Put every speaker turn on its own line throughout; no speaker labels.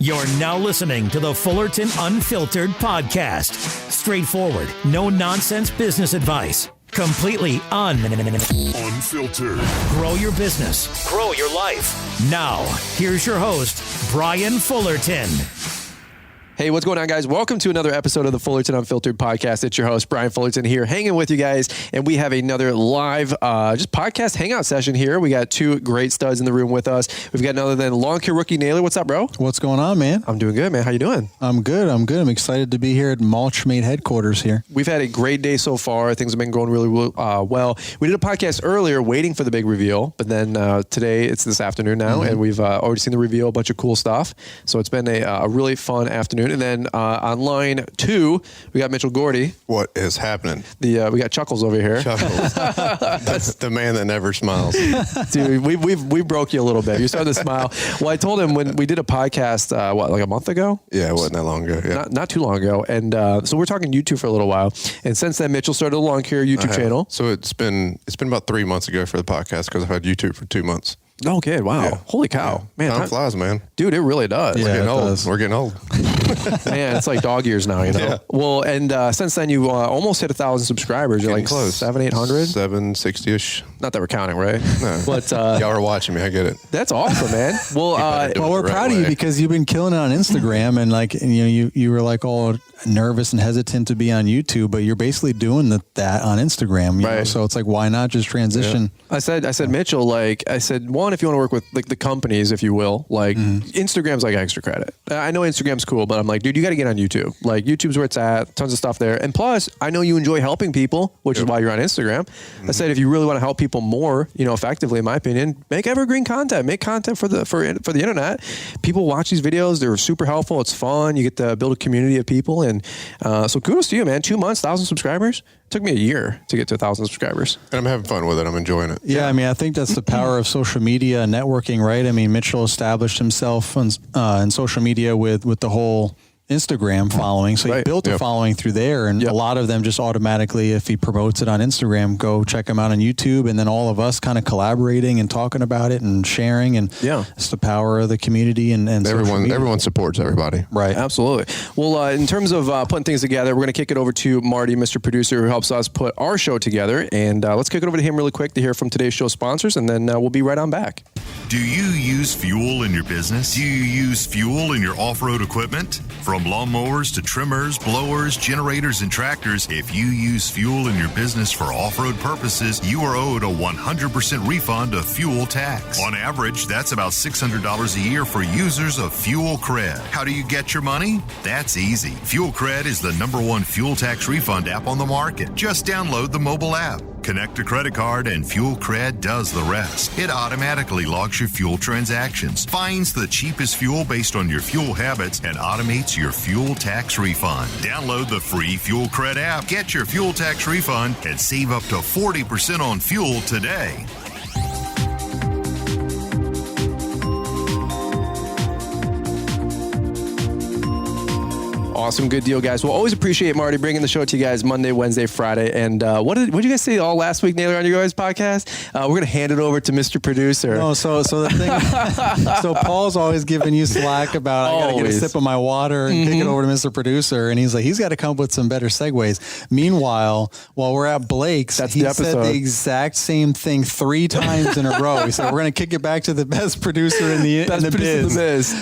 You're now listening to the Fullerton Unfiltered podcast. Straightforward, no nonsense business advice. Completely unfiltered. Grow your business. Grow your life. Now, here's your host, Brian Fullerton.
Hey, what's going on, guys? Welcome to another episode of the Fullerton Unfiltered podcast. It's your host, Brian Fullerton, here hanging with you guys. And we have another live just podcast hangout session here. We got two great studs in the room with us. We've got none other than lawn care rookie Naylor. What's up, bro?
What's going on, man?
I'm doing good, man. How you doing?
I'm good. I'm excited to be here at Mulchmate headquarters here.
We've had a great day so far. Things have been going really well. We did a podcast earlier waiting for the big reveal, but then today it's this afternoon now, and we've already seen the reveal, a bunch of cool stuff. So it's been a really fun afternoon. And then on line 2, we got Mitchell Gordy.
What is happening?
We got Chuckles over here.
Chuckles. That's the man that never smiles.
Dude, we broke you a little bit. You're starting to smile. Well, I told him when we did a podcast, like a month ago?
Yeah, it wasn't that long ago. Yeah.
Not too long ago. And so we're talking YouTube for a little while. And since then, Mitchell started a lawn care YouTube channel.
So it's been about 3 months ago for the podcast because I've had YouTube for 2 months.
Oh, kid. Wow. Yeah. Holy cow.
Man, time flies, man.
Dude, it really does.
We're getting old. We're getting old.
Man, it's like dog years now, you know? Yeah. Well, and since then, you almost hit 1,000 subscribers. You're
getting
like
close.
700-800?
760-ish.
Not that we're counting, right?
No.
But
y'all are watching me. I get it.
That's awesome, man. Well,
we're proud of you because you've been killing it on Instagram, and you were like all nervous and hesitant to be on YouTube, but you're basically doing that on Instagram. You know? So it's like, why not just transition?
Yeah. I said, Mitchell, one, if you want to work with like the companies, if you will, like Instagram's like extra credit. I know Instagram's cool, but I'm like, dude, you got to get on YouTube. Like YouTube's where it's at, tons of stuff there. And plus, I know you enjoy helping people, which is why you're on Instagram. I said, if you really want to help people more, effectively, in my opinion, make evergreen content, make content for the internet. People watch these videos. They're super helpful. It's fun. You get to build a community of people. And so kudos to you, man. 2 months, 1,000 subscribers. It took me a year to get to 1,000 subscribers.
And I'm having fun with it. I'm enjoying it.
Yeah, I mean, I think that's the power of social media and networking, right? I mean, Mitchell established himself in social media with the whole Instagram following. So he built a following through there, and a lot of them just automatically, if he promotes it on Instagram, go check him out on YouTube, and then all of us kind of collaborating and talking about it and sharing, and it's the power of the community and
everyone supports everybody.
Right. Absolutely. Well, in terms of putting things together, we're going to kick it over to Marty, Mr. Producer, who helps us put our show together, and let's kick it over to him really quick to hear from today's show sponsors, and then we'll be right on back.
Do you use fuel in your business? Do you use fuel in your off-road equipment? From lawnmowers to trimmers, blowers, generators, and tractors, if you use fuel in your business for off-road purposes, you are owed a 100% refund of fuel tax. On average, that's about $600 a year for users of Fuel Cred. How do you get your money? That's easy. Fuel Cred is the #1 fuel tax refund app on the market. Just download the mobile app. Connect a credit card and Fuel Cred does the rest. It automatically logs your fuel transactions, finds the cheapest fuel based on your fuel habits, and automates your fuel tax refund. Download the free Fuel Cred app, get your fuel tax refund, and save up to 40% on fuel today.
Awesome. Good deal, guys. We'll always appreciate Marty bringing the show to you guys Monday, Wednesday, Friday. And what did you guys say all last week, Naylor, on your guys' podcast? We're going to hand it over to Mr. Producer.
No, so the thing, so Paul's always giving you slack about, I got to get a sip of my water and kick it over to Mr. Producer. And he's like, he's got to come up with some better segues. Meanwhile, while we're at Blake's, he said the exact same thing 3 times in a row. He said, we're going to kick it back to the best producer in the biz.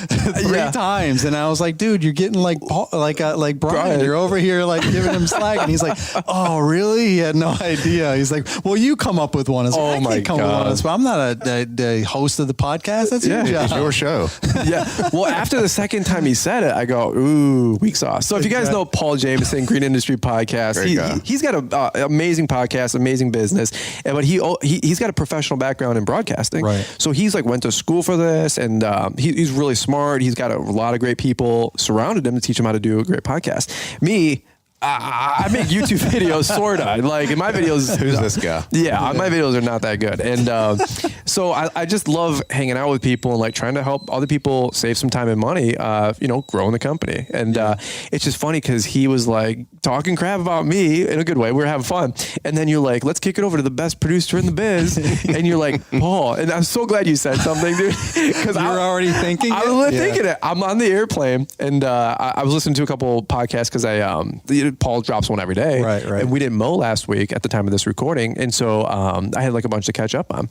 3 times. And I was like, dude, you're getting like Brian, you're over here like giving him slack, and he's like, "Oh, really?" He had no idea. He's like, "Well, you come up with one." I was like, I can't come up with one. I'm not the host of the podcast. That's your job.
It's your show.
Well, after the second time he said it, I go, "Ooh, weak sauce." So if you guys know Paul Jameson, Green Industry Podcast, he's got an amazing podcast, amazing business, but he's got a professional background in broadcasting.
Right.
So he's like went to school for this, and he's really smart. He's got a lot of great people surrounded him to teach him how to do a great podcast. Me, I make YouTube videos, sorta. Like my videos.
Who's this guy?
Yeah, my videos are not that good, and so I just love hanging out with people and like trying to help other people save some time and money. Growing the company, and it's just funny because he was like talking crap about me in a good way. We were having fun, and then you're like, "Let's kick it over to the best producer in the biz," and you're like, "Paul," and I'm so glad you said something, dude, because
you were already thinking.
I was thinking it. I'm on the airplane, and I was listening to a couple podcasts because Paul drops one every day.
Right.
And we didn't mow last week at the time of this recording. And so I had like a bunch to catch up on.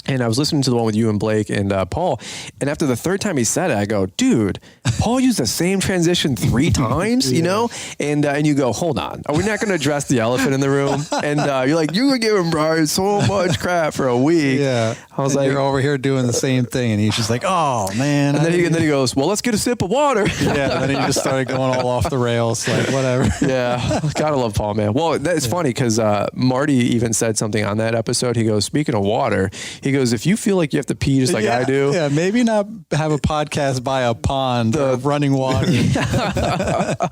And I was listening to the one with you and Blake and Paul. And after the third time he said it, I go, dude, Paul used the same transition 3 times, you know? And you go, hold on. Are we not going to address the elephant in the room? And you're like, you were giving Brian so much crap for a week.
Yeah.
I was like,
you're over here doing the same thing. And he's just like, oh, man.
And then he goes, well, let's get a sip of water.
Yeah. And then he just started going all off the rails, like whatever.
Yeah. Gotta love Paul, man. Well, it's funny because Marty even said something on that episode. He goes, speaking of water, he goes, if you feel like you have to pee just like I do.
Yeah, maybe not have a podcast by a pond of running water.
I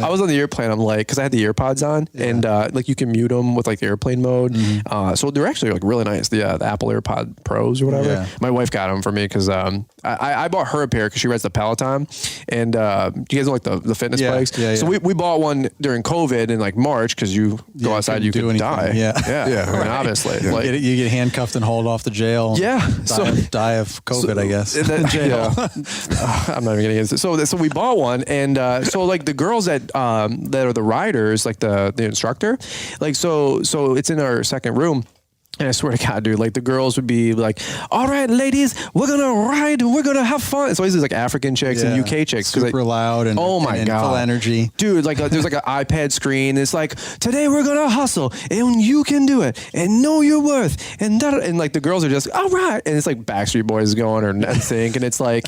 was on the airplane. I'm like, because I had the earpods on, and like you can mute them with like the airplane mode. So they're actually like really nice. The Apple AirPod Pros or whatever. Yeah. My wife got them for me because I bought her a pair because she rides the Peloton, and you guys know like the fitness bikes.
Yeah,
so we bought one during COVID in like March because you go outside, you could die.
Yeah.
I mean, obviously, like,
you get handcuffed and hauled off the jail.
Yeah.
Die of COVID, I guess.
Jail. I'm not even getting into it. So we bought one, and so like the girls that are the riders, like the instructor, like so it's in our second room. And I swear to God, dude, like the girls would be like, all right, ladies, we're going to ride and we're going to have fun. It's always like African chicks and UK chicks.
Super loud and,
oh my God,
full energy.
Dude, like there's like an iPad screen. It's like, today we're going to hustle and you can do it and know your worth. And like the girls are just, all right. And it's like Backstreet Boys going or NSYNC. And it's like,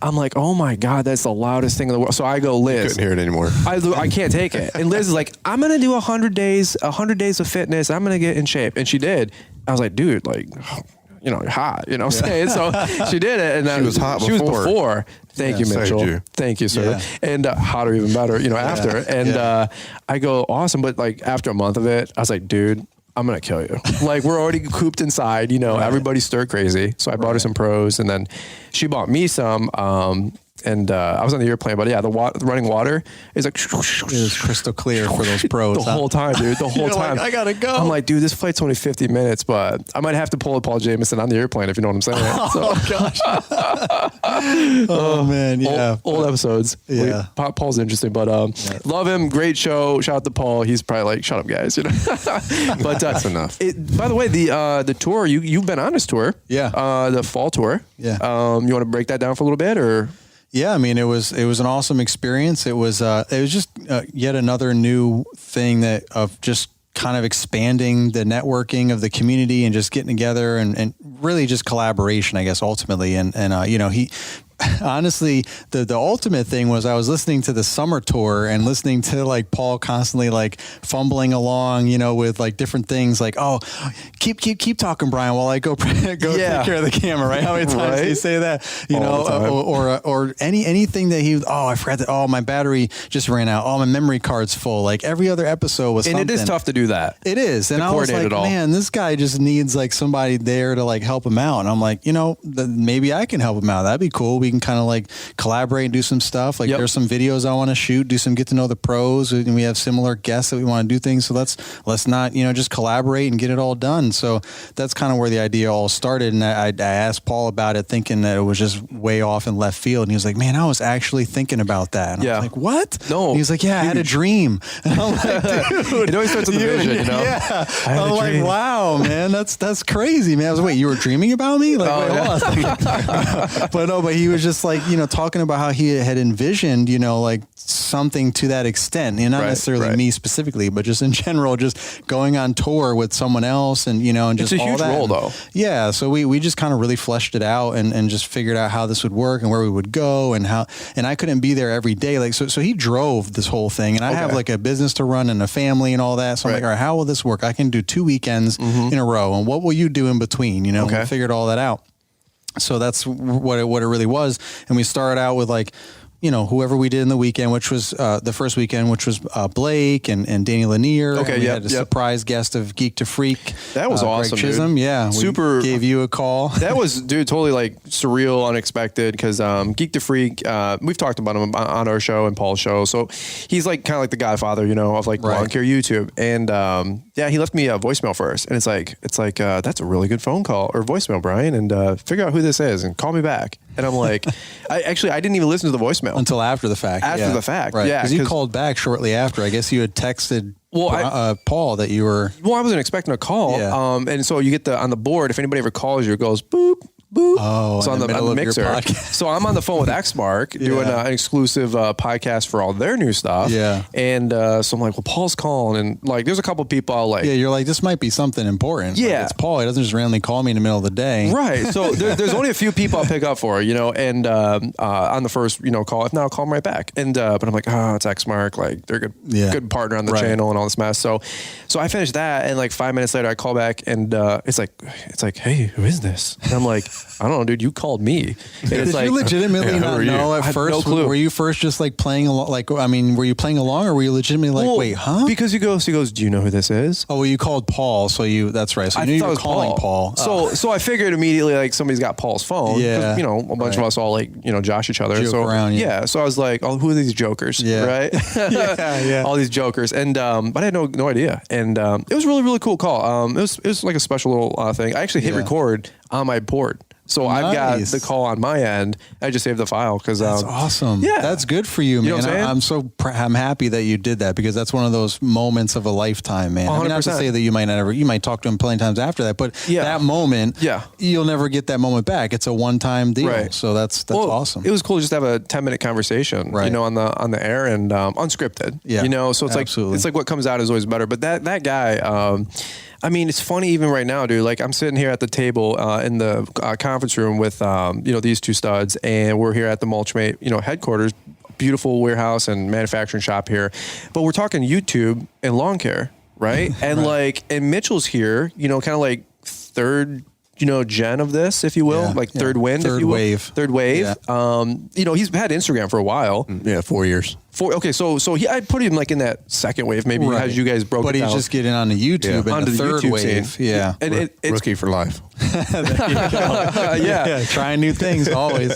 I'm like, oh my God, that's the loudest thing in the world. So I go, Liz.
Couldn't hear it anymore.
I can't take it. And Liz is like, I'm going to do 100 days of fitness. I'm going to get in shape. And she did. I was like, dude, like, you know, hot, you know what I'm saying? So she did it. And then
she was hot before.
She was before. Thank you, Mitchell. Thank you, sir.
Yeah.
And hotter, even better, you know, after. And I go, awesome. But like after a month of it, I was like, dude, I'm going to kill you. Like we're already cooped inside, you know, everybody's stir crazy. So I bought her some Pros, and then she bought me some, and I was on the airplane, but yeah, the running water is like,
it was crystal clear for those Pros.
The whole time, dude, the whole time.
Like, I gotta go.
I'm like, dude, this flight's only 50 minutes, but I might have to pull a Paul Jameson on the airplane, if you know what I'm saying.
Oh gosh. Oh man. Yeah.
Old episodes.
Yeah.
Paul's interesting, but love him. Great show. Shout out to Paul. He's probably like, shut up guys, you know, but
that's enough.
By the way, the tour, you've been on this tour.
Yeah.
The fall tour.
Yeah.
You want to break that down for a little bit, or?
Yeah, I mean, it was an awesome experience. It was just yet another new thing of just kind of expanding the networking of the community and just getting together and really just collaboration, I guess, ultimately. And you know, honestly, the ultimate thing was I was listening to the summer tour and listening to like Paul constantly like fumbling along, you know, with like different things like, oh, keep talking, Brian, while I go take care of the camera, right? How many times do you say that? You know, or anything that I forgot that. Oh, my battery just ran out. Oh, my memory card's full. Like every other episode was something.
And it is tough to do that.
It is. And I was like, man, this guy just needs like somebody there to like help him out. And I'm like, you know, maybe I can help him out. That'd be cool. We can kind of like collaborate and do some stuff. Like there's some videos I want to shoot, do some get to know the pros, and we have similar guests that we want to do things. So let's not, you know, just collaborate and get it all done. So that's kind of where the idea all started. And I asked Paul about it, thinking that it was just way off in left field. And he was like, man, I was actually thinking about that. And I was like, what?
No.
And he was like, yeah, I had a dream. And I'm like, dude,
it always starts with a vision, you know?
Yeah. I'm like, wow, man, that's crazy, man. I was like, wait, you were dreaming about me? Like, hold on. But he was just like, you know, talking about how he had envisioned, you know, like something to that extent, and not necessarily me specifically, but just in general, just going on tour with someone else, and you know, and just
it's a huge role, though.
Yeah, so we just kind of really fleshed it out and just figured out how this would work and where we would go and I couldn't be there every day, like so he drove this whole thing, and I have like a business to run and a family and all that, so I'm like, all right, how will this work? I can do 2 weekends in a row, and what will you do in between? You know, we figured all that out. So that's what it really was. And we started out with like, whoever we did in the weekend, which was the first weekend, which was Blake and Danny Lanier.
Okay,
and we had a surprise guest of Geek to Freak.
That was awesome,
Greg Chisholm.
dude.
Yeah,
Super.
We gave you a call.
That was, dude, totally like surreal, unexpected. Because Geek to Freak, we've talked about him on our show and Paul's show. So he's like kind of like the godfather, of like lawn care YouTube. And he left me a voicemail first, and it's like that's a really good phone call or voicemail, Brian, and figure out who this is and call me back. And I'm like, I didn't even listen to the voicemail
until after the fact.
After the fact,
right?
Yeah,
because you called back shortly after. I guess you had texted Paul that you were.
Well, I wasn't expecting a call.
Yeah.
And so you get on the board. If anybody ever calls you, it goes boop. Boop.
Oh,
so on the mixer. So I'm on the phone with Xmark doing an exclusive podcast for all their new stuff.
Yeah.
And so I'm like, well, Paul's calling, and like, there's a couple people I'll like.
Yeah, you're like, this might be something important.
Yeah,
like, it's Paul. He doesn't just randomly call me in the middle of the day.
Right. So there's only a few people I'll pick up for, and on the first call, if not, I'll call them right back. And but I'm like, it's Xmark. Like, they're good partner on the channel and all this mess. So I finished that, and like 5 minutes later, I call back, and it's like, hey, who is this? And I'm like, I don't know, dude. You called me. And
Did
it's like,
you legitimately not know at first?
No clue.
Were you first just like playing along? Like, I mean, were you playing along, or were you legitimately like, wait, huh?
Because he goes, do you know who this is?
Oh, well, you called Paul, so that's right. So you knew you were calling Paul.
So I figured immediately like somebody's got Paul's phone.
Yeah.
A bunch of us all like josh each other.
Joke around,
yeah. So I was like, oh, who are these jokers?
Yeah.
Right.
yeah.
All these jokers, and but I had no idea, and it was really, really cool call. It was like a special little thing. I actually hit record on my board. So I've got the call on my end. I just saved the file because
that's awesome.
Yeah,
that's good for you, man. I'm happy that you did that, because that's one of those moments of a lifetime, man.
100%.
I mean, not to say that you might talk to him plenty of times after that, but that moment, you'll never get that moment back. It's a one-time deal.
Right.
So that's awesome.
It was cool just to have a 10-minute conversation, on the air and unscripted. Yeah. So it's like what comes out is always better. But that guy. I mean, it's funny even right now, dude. Like, I'm sitting here at the table in the conference room with, these two studs, and we're here at the Mulchmate, headquarters, beautiful warehouse and manufacturing shop here. But we're talking YouTube and lawn care, right? And and Mitchell's here, kind of like third, gen of this, if you will, third wind, if you will. Third wave. Yeah. He's had Instagram for a while.
Yeah, 4 years.
So I'd put him like in that second wave, maybe as you guys broke it down.
But he's just getting onto YouTube and the third wave.
Scene.
Yeah.
And
it's rookie for life.
Trying new things always.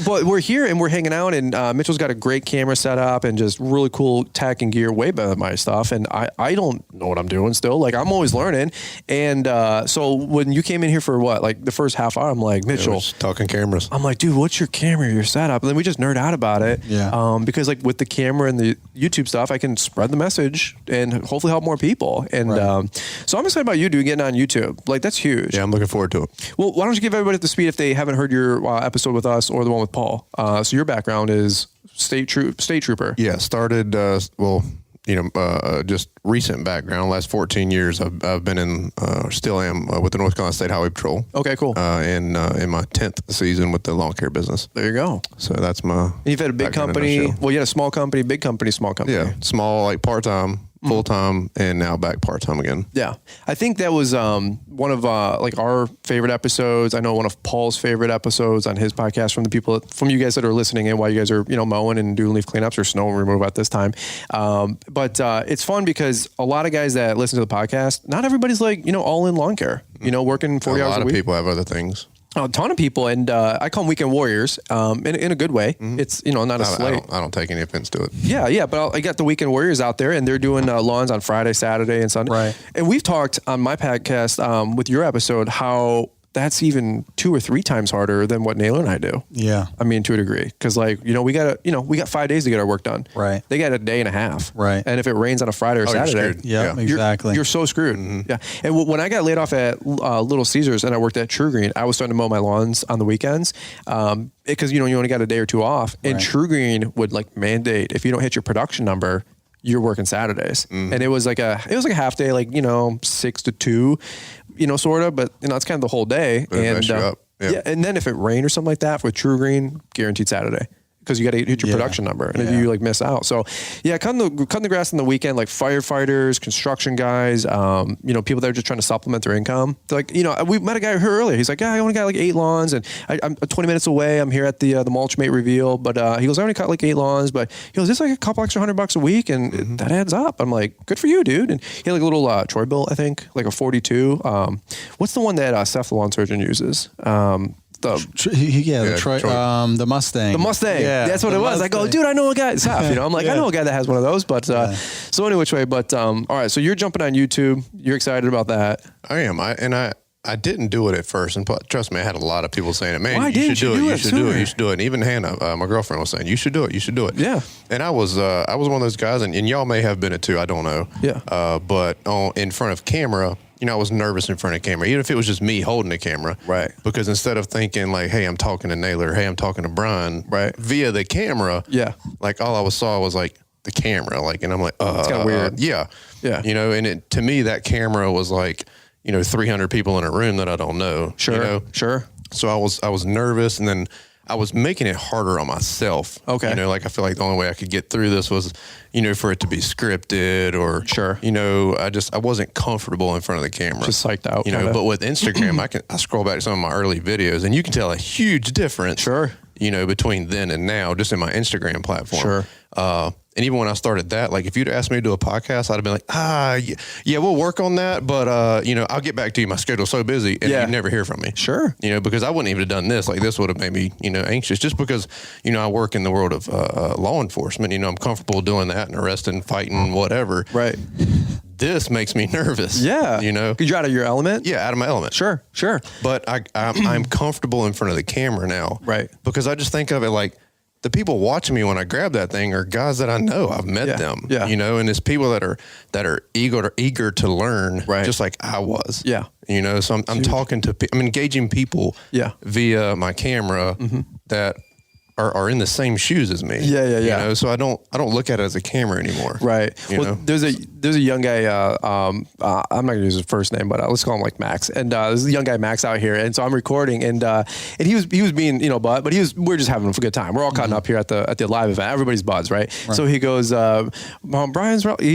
But we're here and we're hanging out, and Mitchell's got a great camera set up and just really cool tech and gear, way better than my stuff. And I don't know what I'm doing still. Like, I'm always learning. And so when you came in here for the first half hour, I'm like, Mitchell,
talking cameras.
I'm like, dude, what's your camera, your setup? And then we just nerd out about it.
Yeah.
Because like with the camera and the YouTube stuff, I can spread the message and hopefully help more people. And so I'm excited about you, dude, getting on YouTube. Like, that's huge.
Yeah, I'm looking forward to it.
Well, why don't you give everybody up to speed if they haven't heard your episode with us or the one with Paul? So your background is state trooper.
Yeah, started just recent background. Last 14 years, I've been in, still am with the North Carolina State Highway Patrol.
Okay, cool.
And in my 10th season with the lawn care business.
There you go.
So that's my.
And you've had a big company. Well, you had a small company, big company, small company.
Yeah, small, like part-time, full-time, and now back part-time again.
Yeah. I think that was one of our favorite episodes. I know one of Paul's favorite episodes on his podcast from you guys that are listening in while you guys are, mowing and doing leaf cleanups or snow removal at this time. But it's fun because a lot of guys that listen to the podcast, not everybody's all in lawn care, working 40 hours a week.
A lot of people have other things.
A ton of people, and I call them weekend warriors in a good way. Mm-hmm. It's not a slate.
I don't take any offense to it.
Yeah, but I got the weekend warriors out there, and they're doing lawns on Friday, Saturday, and Sunday.
Right.
And we've talked on my podcast with your episode how that's even 2 or 3 times harder than what Naylor and I do.
Yeah.
I mean, to a degree. Because we got 5 days to get our work done.
Right.
They got a day and a half.
Right.
And if it rains on a Friday or Saturday.
Yeah, exactly.
You're so screwed. Mm-hmm. Yeah. And when I got laid off at Little Caesars and I worked at True Green, I was starting to mow my lawns on the weekends. Because, you only got a day or 2 off. And True Green would mandate, if you don't hit your production number, you're working Saturdays. Mm-hmm. And it was like a half day, 6 to 2, sort of, but it's kind of the whole day. And
and then
and then if it rained or something like that with True Green, guaranteed Saturday. because you got to hit your production number, and if you like miss out. So yeah, cutting the grass on the weekend, like firefighters, construction guys, people that are just trying to supplement their income. They're like, we met a guy here earlier. He's like, yeah, I only got like 8 lawns, and I'm 20 minutes away. I'm here at the Mulchmate reveal, but he goes, I only cut like 8 lawns, but he goes, it's like a couple extra $100 a week, and that adds up. I'm like, good for you, dude. And he had like a little Troy-Bilt, I think, like a 42. What's the one that Seth the lawn surgeon uses? The
Mustang.
The Mustang. Yeah, that's what it was. Mustang. I go, dude, I know a guy. Seth, I'm like, I know a guy that has one of those. But so any which way. But all right. So you're jumping on YouTube. You're excited about that.
I am. I didn't do it at first, and trust me, I had a lot of people saying it. Man,
you should do it.
You should do it. You should do it. And even Hannah, my girlfriend, was saying, you should do it. You should do it.
Yeah.
And I was one of those guys, and y'all may have been it too. I don't know.
Yeah.
But in front of camera, I was nervous in front of camera, even if it was just me holding the camera.
Right.
Because instead of thinking like, hey, I'm talking to Naylor, hey, I'm talking to Brian,
right,
via the camera, like all I saw was like the camera, like, and I'm like,
it's kind of weird.
Yeah. And to me, that camera was like, 300 people in a room that I don't know.
Sure. Sure.
So I was nervous, and then I was making it harder on myself.
Okay.
Like I feel like the only way I could get through this was, for it to be scripted or,
sure.
I wasn't comfortable in front of the camera.
Just psyched out.
But with Instagram, I scroll back to some of my early videos, and you can tell a huge difference.
Sure.
Between then and now, just in my Instagram platform.
Sure.
And even when I started that, like if you'd asked me to do a podcast, I'd have been like, yeah, we'll work on that. But, I'll get back to you. My schedule's so busy, and you'd never hear from me.
Sure.
Because I wouldn't even have done this. Like this would have made me, anxious, just because, I work in the world of law enforcement. I'm comfortable doing that and arresting, fighting, whatever.
Right.
This makes me nervous.
Yeah. You're out of your element?
Yeah, out of my element.
Sure.
But I'm comfortable in front of the camera now.
Right.
Because I just think of it like, the people watching me when I grab that thing are guys that I know. I've met them, and it's people that are eager to learn,
right,
just like I was.
Yeah.
So I'm talking to I'm engaging people via my camera that are in the same shoes as me.
Yeah.
So I don't look at it as a camera anymore.
Right. There's a young guy, I'm not gonna use his first name, but let's call him like Max. And there's a young guy, Max, out here. And so I'm recording, and he was being, but we're just having a good time. We're all cutting up here at the live event. Everybody's buds, right? So he goes, he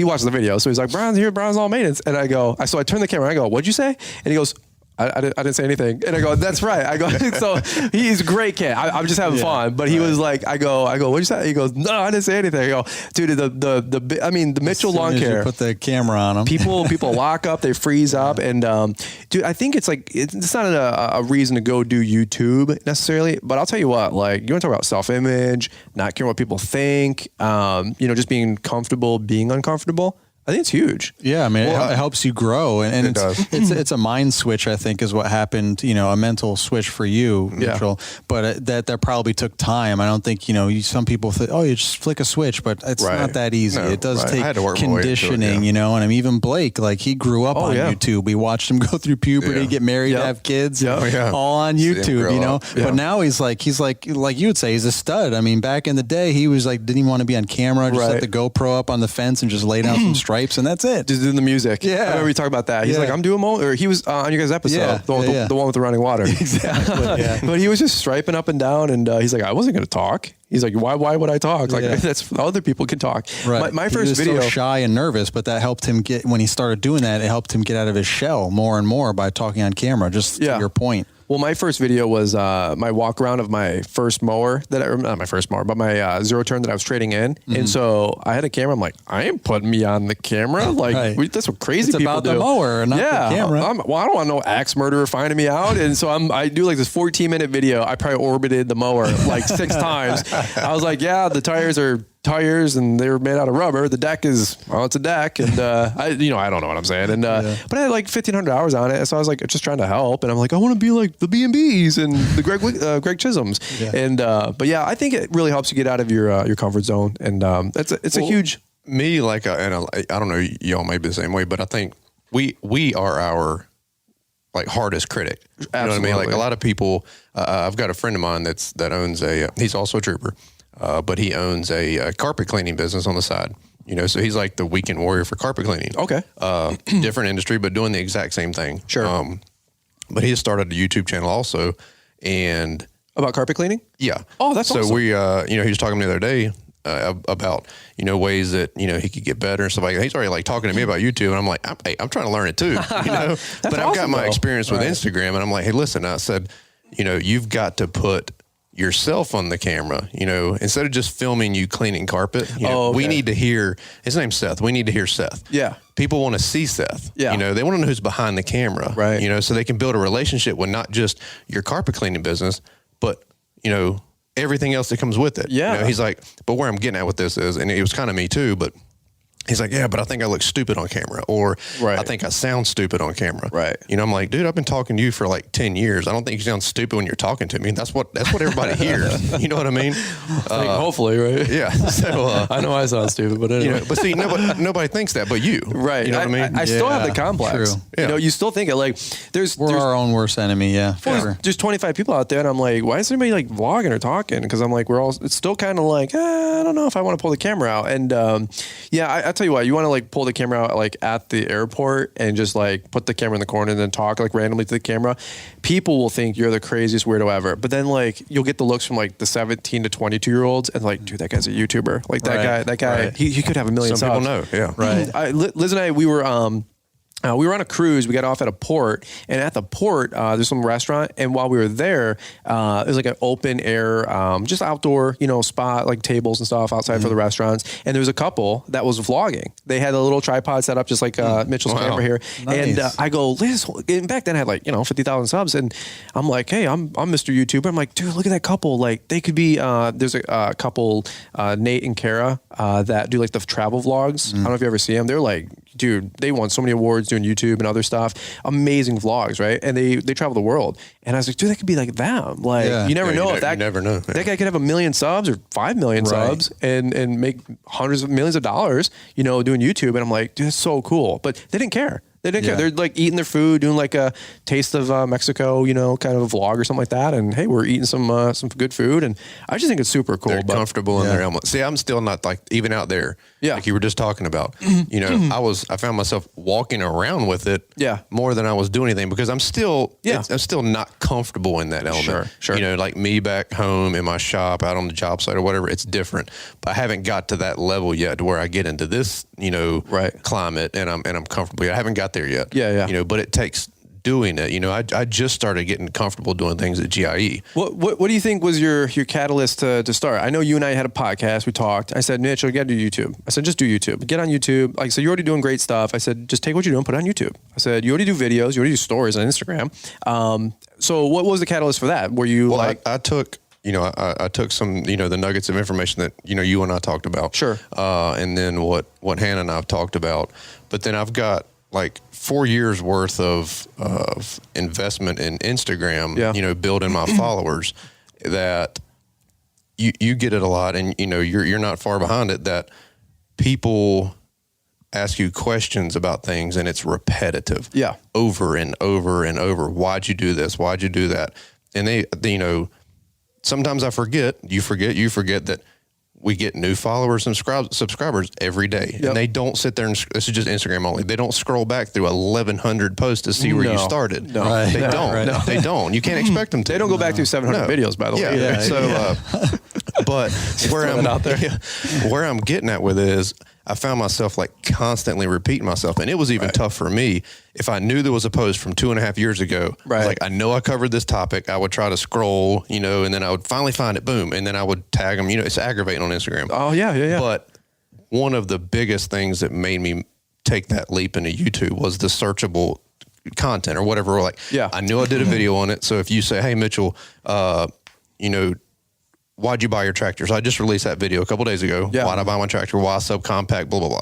watches the video. So he's like, Brian's here, Brian's all maintenance. And so I turn the camera and I go, what'd you say? And he goes, I didn't say anything. And I go, that's right. I go, so he's a great kid. I'm just having fun. But he was like, I go, what'd you say? He goes, no, I didn't say anything. I go, dude, the Mitchell Lawn Care.
You put the camera on them.
People lock up, they freeze up. And dude, I think it's like, it's not a reason to go do YouTube necessarily. But I'll tell you what, like, you want to talk about self-image, not caring what people think, just being comfortable, being uncomfortable. I think it's huge.
Yeah, I mean, it helps you grow, and
it does.
It's a mind switch. I think is what happened. A mental switch for you, Mitchell. But that probably took time. I don't think some people think, you just flick a switch, but it's not that easy. No, it does take conditioning. And I mean, even Blake, like he grew up on YouTube. We watched him go through puberty, get married, have kids, all on YouTube. But now he's like you would say, he's a stud. I mean, back in the day, he was like didn't even want to be on camera. Just set the GoPro up on the fence and just lay down some stripes, and that's it.
Just doing the music.
Yeah.
I remember we talked about that. He's like, I'm doing or he was on your guys' episode, the one with the running water.
Exactly.
But he was just striping up and down, and he's like, I wasn't going to talk. He's like, why would I talk? Like that's other people can talk.
Right.
My first video,
so shy and nervous, but that helped him when he started doing that, it helped him get out of his shell more and more by talking on camera. Just to your point.
Well, my first video was my walk around of my first mower not my first mower, but my zero turn that I was trading in. Mm-hmm. And so I had a camera. I'm like, I ain't putting me on the camera. Like that's what crazy people do.
It's about the mower, not the camera.
I don't want no axe murderer finding me out. And so I do like this 14-minute video. I probably orbited the mower like 6 times. I was like, the tires are tires and they're made out of rubber. The deck is, it's a deck. And, I don't know what I'm saying. And, but I had like 1,500 hours on it. So I was like, just trying to help. And I'm like, I want to be like the B&Bs and the Greg Chisholms. Yeah. And, but I think it really helps you get out of your comfort zone. And, it's a huge.
Me, like, and I don't know, y'all may be the same way, but I think we are our like hardest critic. You know what I mean? Like a lot of people, I've got a friend of mine that owns he's also a trooper. But he owns a carpet cleaning business on the side, so he's like the weekend warrior for carpet cleaning.
Okay.
Different industry, but doing the exact same thing.
Sure.
But he has started a YouTube channel also. And
About carpet cleaning?
Yeah.
Oh, that's
so
awesome.
we, he was talking to me the other day about, ways that, he could get better and stuff like that. He's already like talking to me about YouTube, and I'm like, I'm trying to learn it too, but I've got my experience with Instagram, and I'm like, hey, listen, I said, you've got to put yourself on the camera, instead of just filming you cleaning carpet. We need to hear, his name's Seth. We need to hear Seth.
Yeah.
People want to see Seth.
Yeah.
They want to know who's behind the camera.
Right.
So they can build a relationship with not just your carpet cleaning business, but, everything else that comes with it.
Yeah.
He's like, but where I'm getting at with this is, and it was kind of me too, but he's like, yeah, but I think I look stupid on camera, or I think I sound stupid on camera.
Right.
I'm like, dude, I've been talking to you for like 10 years. I don't think you sound stupid when you're talking to me. That's what everybody hears. You know what I mean?
Hopefully, right?
Yeah. So
I know I sound stupid, but anyway.
but see, nobody thinks that, but you.
Right.
You know what I mean?
I still have the complex.
True.
Yeah.
You still think it like
We're our own worst enemy. Yeah.
There's 25 people out there, and I'm like, why is anybody like vlogging or talking? Because I'm like, it's still kind of like, I don't know if I want to pull the camera out. And I tell you what, you want to like pull the camera out like at the airport and just like put the camera in the corner and then talk like randomly to the camera. People will think you're the craziest weirdo ever. But then like you'll get the looks from like the 17 to 22 year olds, and like, dude, that guy's a YouTuber. Like that guy, he could have a million
Some
subs.
people know. Yeah.
Right. Liz and I, we were on a cruise. We got off at a port, and at the port, there's some restaurant. And while we were there, it was like an open air, just outdoor, spot, like tables and stuff outside for the restaurants. And there was a couple that was vlogging. They had a little tripod set up, just like Mitchell's camera here.
Nice.
And I go, Liz, and back then I had like 50,000 subs, and I'm like, hey, I'm Mr. YouTuber. I'm like, dude, look at that couple. Like they could be. There's a couple, Nate and Kara, that do like the travel vlogs. I don't know if you ever see them. They're like, dude, they won so many awards doing YouTube and other stuff. Amazing vlogs, right? And they travel the world. And I was like, dude, that could be like them. Like you never know if that guy could have 1 million subs or 5 million subs and make hundreds of millions of dollars, doing YouTube. And I'm like, dude, that's so cool. But they didn't care. They didn't care. They're like eating their food, doing like a taste of Mexico, kind of a vlog or something like that. And hey, we're eating some good food, and I just think it's super cool.
They're comfortable in their element. See, I'm still not like even out there.
Yeah.
Like you were just talking about. I found myself walking around with it.
Yeah.
More than I was doing anything, because I'm still not comfortable in that element.
Sure.
Like me back home in my shop, out on the job site or whatever, it's different. But I haven't got to that level yet to where I get into this, climate and I'm comfortable. I haven't got there yet.
Yeah.
But it takes doing it. I just started getting comfortable doing things at GIE.
What do you think was your catalyst to start? I know you and I had a podcast. We talked. I said, Mitch, you got to do YouTube. I said, just do YouTube. Get on YouTube. Like, so you're already doing great stuff. I said, just take what you're doing, put it on YouTube. I said, you already do videos. You already do stories on Instagram. So what was the catalyst for that? Were you
I took... I took some, the nuggets of information that, you and I talked about.
Sure.
And then what Hannah and I have talked about. But then I've got like 4 years worth of investment in Instagram, building my followers, that you get it a lot, and, you're not far behind it, that people ask you questions about things and it's repetitive.
Yeah.
Over and over and over. Why'd you do this? Why'd you do that? And they sometimes I forget, you forget that we get new followers and subscribers every day.
Yep. And
they don't sit there and, this is just Instagram only, they don't scroll back through 1,100 posts to see where you started.
No. Right.
They don't.
Right.
No. They don't. You can't expect them to.
They don't go back through 700 videos, by the way.
Yeah. So, but where I'm getting at with it is, I found myself like constantly repeating myself, and it was even tough for me. If I knew there was a post from 2.5 years ago, like I know I covered this topic, I would try to scroll, and then I would finally find it, boom, and then I would tag them. It's aggravating on Instagram.
Oh yeah.
But one of the biggest things that made me take that leap into YouTube was the searchable content or whatever. Like, I knew I did a video on it. So if you say, hey, Mitchell, why'd you buy your tractor? So I just released that video a couple days ago.
Yeah.
Why'd I buy my tractor? Why subcompact? Blah, blah,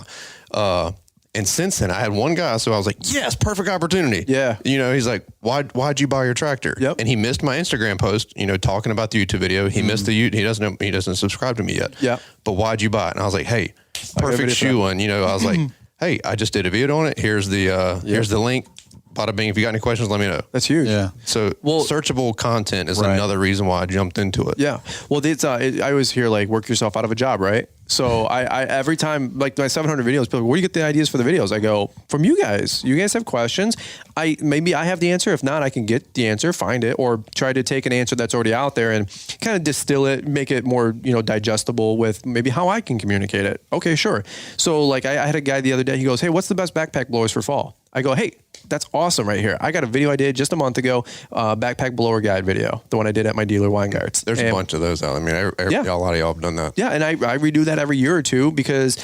blah. And since then I had one guy, so I was like, yes, perfect opportunity.
Yeah.
He's like, why'd you buy your tractor?
Yep.
And he missed my Instagram post, talking about the YouTube video. He missed the YouTube. He doesn't subscribe to me yet.
Yeah.
But why'd you buy it? And I was like, hey, perfect shoe one. I was like, hey, I just did a video on it. Here's the link. bada bing. If you got any questions, let me know.
That's huge.
Yeah.
So searchable content is
Right.
another reason why I jumped into it.
Yeah. Well, I always hear like work yourself out of a job, right? So I every time, like my 700 videos, people are like, where do you get the ideas for the videos? I go, from you guys. You guys have questions. Maybe I have the answer. If not, I can get the answer, find it, or try to take an answer that's already out there and kind of distill it, make it more, digestible with maybe how I can communicate it. Okay, sure. So like I had a guy the other day, he goes, hey, what's the best backpack blowers for fall? I go, hey, that's awesome right here. I got a video I did just a month ago, backpack blower guide video, the one I did at my dealer Weingarts.
There's a bunch of those out. I mean, a lot of y'all have done that.
Yeah, and I redo that every year or two because,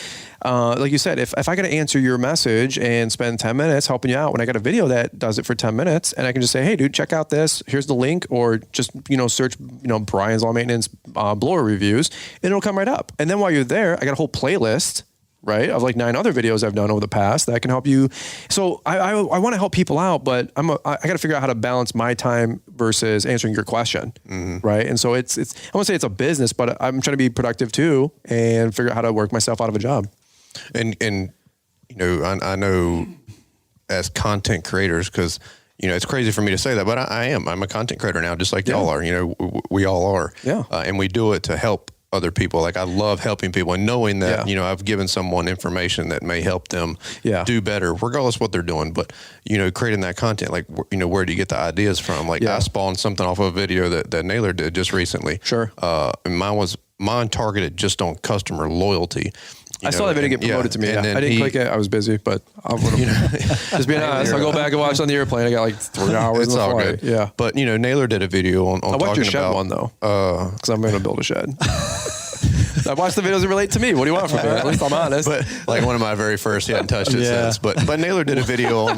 like you said, if I got to answer your message and spend 10 minutes helping you out when I got a video that does it for 10 minutes, and I can just say, hey, dude, check out this. Here's the link, or just, search, Brian's Lawn Maintenance blower reviews, and it'll come right up. And then while you're there, I got a whole playlist, right, of like 9 other videos I've done over the past that can help you. So I want to help people out, but I got to figure out how to balance my time versus answering your question, right? And so it's I won't say it's a business, but I'm trying to be productive too and figure out how to work myself out of a job.
And I know as content creators, because it's crazy for me to say that, but I'm a content creator now, just like y'all are. We all are.
Yeah.
And we do it to help other people. Like I love helping people and knowing that, I've given someone information that may help them do better, regardless of what they're doing. But, creating that content, like, where do you get the ideas from? Like I spawned something off of a video that Naylor did just recently.
Sure.
And mine targeted just on customer loyalty.
I saw that video get promoted to me. I didn't click it. I was busy, but I'll just being honest. I'll go back and watch on the airplane. I got like 3 hours.
It's all good.
Yeah.
But, Naylor did a video on
I watched your shed
about,
one though, because I'm going to build a shed. I watch the videos that relate to me. What do you want from me? At least I'm honest.
But like one of my very first, he hadn't touched it since. But Naylor did a video on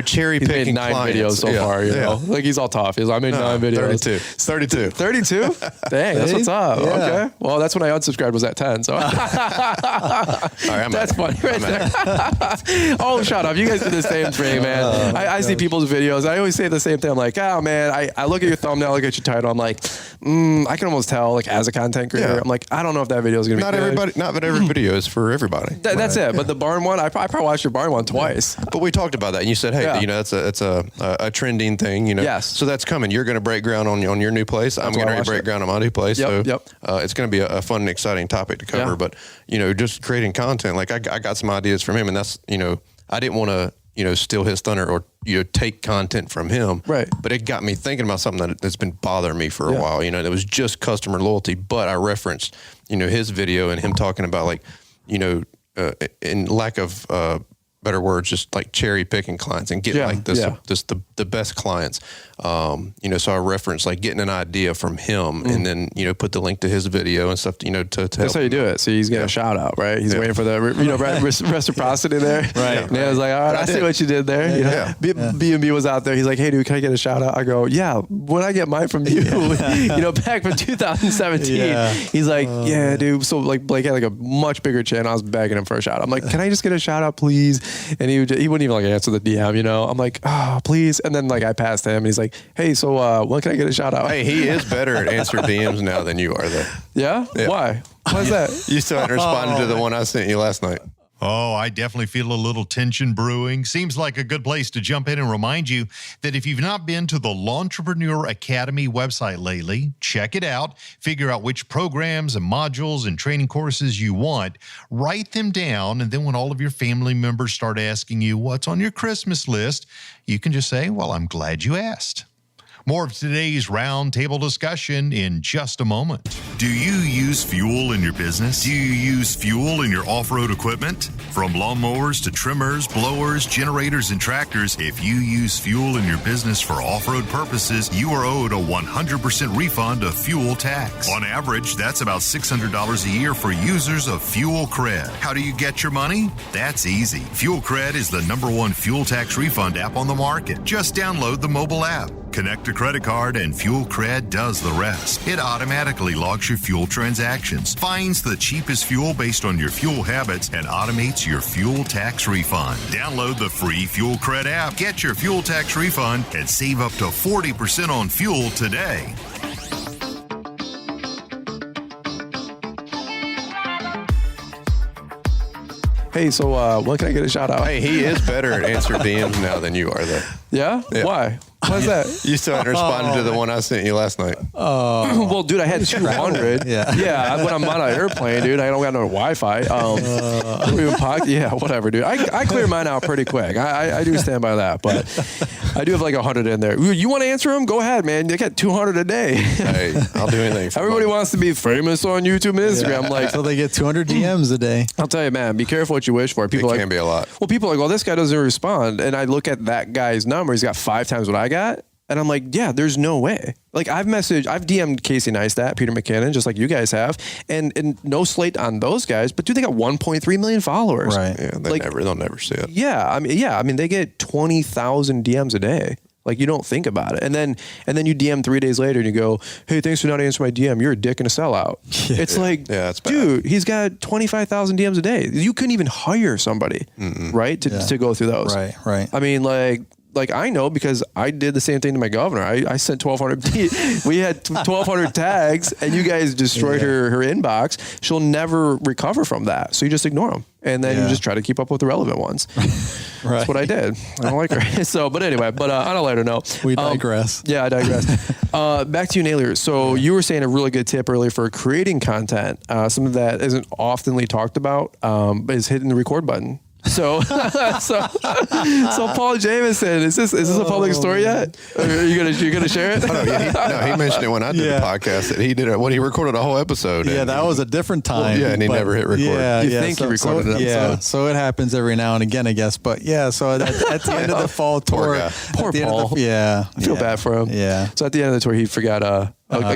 cherry picking.
He's made 9
clients.
videos so far. You know, like he's all tough. I made 9 videos.
32.
32. Dang, that's what's up. Yeah. Okay. Well, that's when I unsubscribed. Was at 10. So that's funny right there. Oh, shut up! You guys do the same thing, man. I see people's videos. I always say the same thing. I'm like, oh man, I look at your thumbnail, look at your title. I'm like, I can almost tell. Like as a content creator, I'm like, I don't know if that video is going to be good.
Not that every video is for everybody.
That's it. But the barn one, I probably watched your barn one twice.
But we talked about that, and you said, hey, that's a trending thing.
Yes.
So that's coming. You're going to break ground on your new place. I'm going to break ground on my new place.
Yep.
So it's going to be a fun and exciting topic to cover. But just creating content. Like I got some ideas from him, and that's I didn't want to steal his thunder or take content from him.
Right.
But it got me thinking about something that's been bothering me for a while. It was just customer loyalty, but I referenced his video and him talking about in lack of better words, just like cherry picking clients and getting the best clients. So I referenced like getting an idea from him and then, put the link to his video and stuff, to
that's how you do it. So he's getting a shout out, right? He's waiting for the, reciprocity there.
Right.
And I was like, all right, I see what you did there. B&B was out there. He's like, hey dude, can I get a shout out? I go, yeah, when I get mine from you, back from 2017, he's like, yeah, dude. So like Blake had like a much bigger channel. I was begging him for a shout out. I'm like, can I just get a shout out, please? And he wouldn't even like answer the DM, I'm like, oh, please. And then like I passed him and he's like, hey, so when can I get a shout out?
Hey, he is better at answering DMs now than you are though.
Yeah? Why? Why is that?
You still haven't responded to the one I sent you last night.
Oh, I definitely feel a little tension brewing. Seems like a good place to jump in and remind you that if you've not been to the Lawntrepreneur Academy website lately, check it out, figure out which programs and modules and training courses you want, write them down, and then when all of your family members start asking you what's on your Christmas list, you can just say, well, I'm glad you asked. More of today's roundtable discussion in just a moment. Do you use fuel in your business? Do you use fuel in your off-road equipment? From lawnmowers to trimmers, blowers, generators, and tractors, if you use fuel in your business for off-road purposes, you are owed a 100% refund of fuel tax. On average, that's about $600 a year for users of Fuel Cred. How do you get your money? That's easy. Fuel Cred is the #1 fuel tax refund app on the market. Just download the mobile app. Connect a credit card and Fuel Cred does the rest. It automatically logs your fuel transactions, finds the cheapest fuel based on your fuel habits, and automates your fuel tax refund. Download the free Fuel Cred app, get your fuel tax refund, and save up to 40% on fuel today.
hey, so when can I get a shout out?
Hey, he is better at answering DMs now than you are, though.
Yeah? Why? Why's that?
You still haven't responded to the one I sent you last night.
Well, dude, I had 200. Yeah. When I'm on an airplane, dude, I don't got no Wi-Fi. Yeah, whatever, dude. I clear mine out pretty quick. I do stand by that, but I do have like 100 in there. You want to answer them? Go ahead, man. You get 200 a day.
Hey, I'll do anything.
Everybody wants to be famous on YouTube and Instagram.
Yeah.
Like,
so they get 200 DMs a day.
I'll tell you, man, be careful what you wish for. People
can be a lot.
Well, people are like, well, this guy doesn't respond. And I look at that guy's number. He's got 5 times what I got. And I'm like, yeah, there's no way. Like I've DM'd Casey Neistat, Peter McKinnon, just like you guys have, and no slate on those guys, but dude, they got 1.3 million followers.
Right. Yeah, they'll never see it.
Yeah. I mean, they get 20,000 DMs a day. Like you don't think about it. And then you DM 3 days later and you go, hey, thanks for not answering my DM. You're a dick and a sellout. It's like,
that's bad.
Dude, he's got 25,000 DMs a day. You couldn't even hire somebody, right? To go through those.
Right.
I mean, like I know because I did the same thing to my governor. I sent 1,200. We had 1,200 tags, and you guys destroyed her inbox. She'll never recover from that. So you just ignore them, and then you just try to keep up with the relevant ones. That's what I did. I don't like her. So, but anyway, on a lighter note,
we digress.
Yeah, I digress. Back to you, Naylor. So you were saying a really good tip earlier for creating content. Something that isn't oftenly talked about, but is hitting the record button. So Paul Jameson, is this a public story yet? Or are you gonna share it?
He mentioned it when I did the podcast that he did it when he recorded a whole episode.
Yeah, that was a different time.
And he never hit record.
He recorded an episode.
Yeah, so it happens every now and again, I guess. But yeah, so at the end of the fall tour,
poor Paul. I feel bad for him.
Yeah.
So at the end of the tour, he forgot a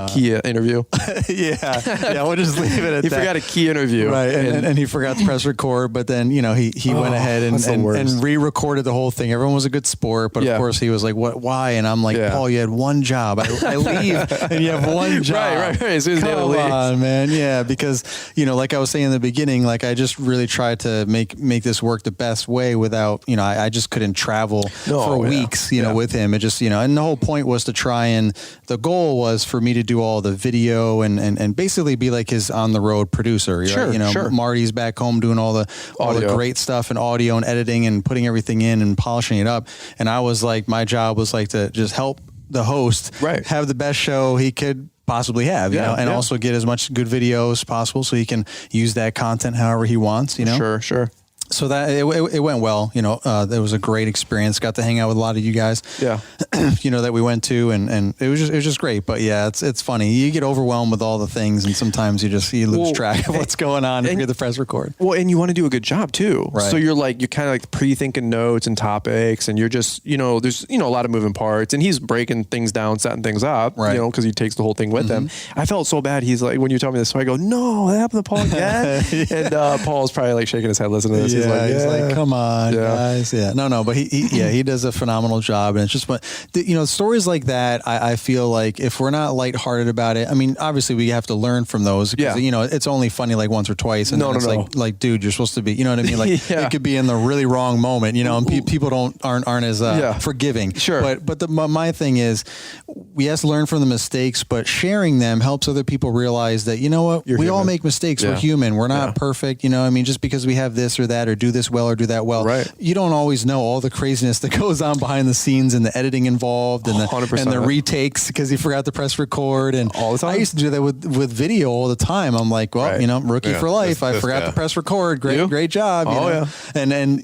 key interview.
We'll just leave it at that.
He forgot a key interview.
Right, and he forgot to press record, but then, he went ahead and re-recorded the whole thing. Everyone was a good sport, but of course he was like, "What? Why?" And I'm like, "Paul, you had one job. I leave and you have one job.
Right. As soon as
Come on, man. Yeah, because, like I was saying in the beginning, like I just really tried to make this work the best way without, I just couldn't travel for weeks, with him. It just, and the whole point was to try, and the goal was for me to do all the video and basically be like his on the road producer. Right?
Sure.
Marty's back home doing all the great stuff and audio and editing and putting everything in and polishing it up. And I was like, my job was like to just help the host have the best show he could possibly have, and also get as much good video as possible so he can use that content however he wants,
Sure.
So that it went well, it was a great experience. Got to hang out with a lot of you guys, that we went to, and it was just great. But yeah, it's funny. You get overwhelmed with all the things, and sometimes you lose track of what's going on if you're the press record.
Well, and you want to do a good job too.
Right.
So you're kind of like pre-thinking notes and topics, and you're just, there's, a lot of moving parts, and he's breaking things down, setting things up, because he takes the whole thing with him. I felt so bad. He's like, when you told me this, so I go, no, that happened to Paul again. And Paul's probably like shaking his head listening to this.
He's like, come on, guys. Yeah, no, but he does a phenomenal job, and it's just, stories like that, I feel like if we're not lighthearted about it, I mean, obviously we have to learn from those. Because, it's only funny like once or twice, and like, dude, you're supposed to be, you know what I mean? Like, it could be in the really wrong moment, and people aren't as forgiving.
Sure.
But my thing is, we have to learn from the mistakes, but sharing them helps other people realize that, we all make mistakes. We're human. We're not perfect. I mean, just because we have this or that or do this well or do that well, you don't always know all the craziness that goes on behind the scenes and the editing involved and the retakes because he forgot to press record and
all the time.
I used to do that with video all the time. I'm like, well, rookie for life. I forgot to press record. Great job. And then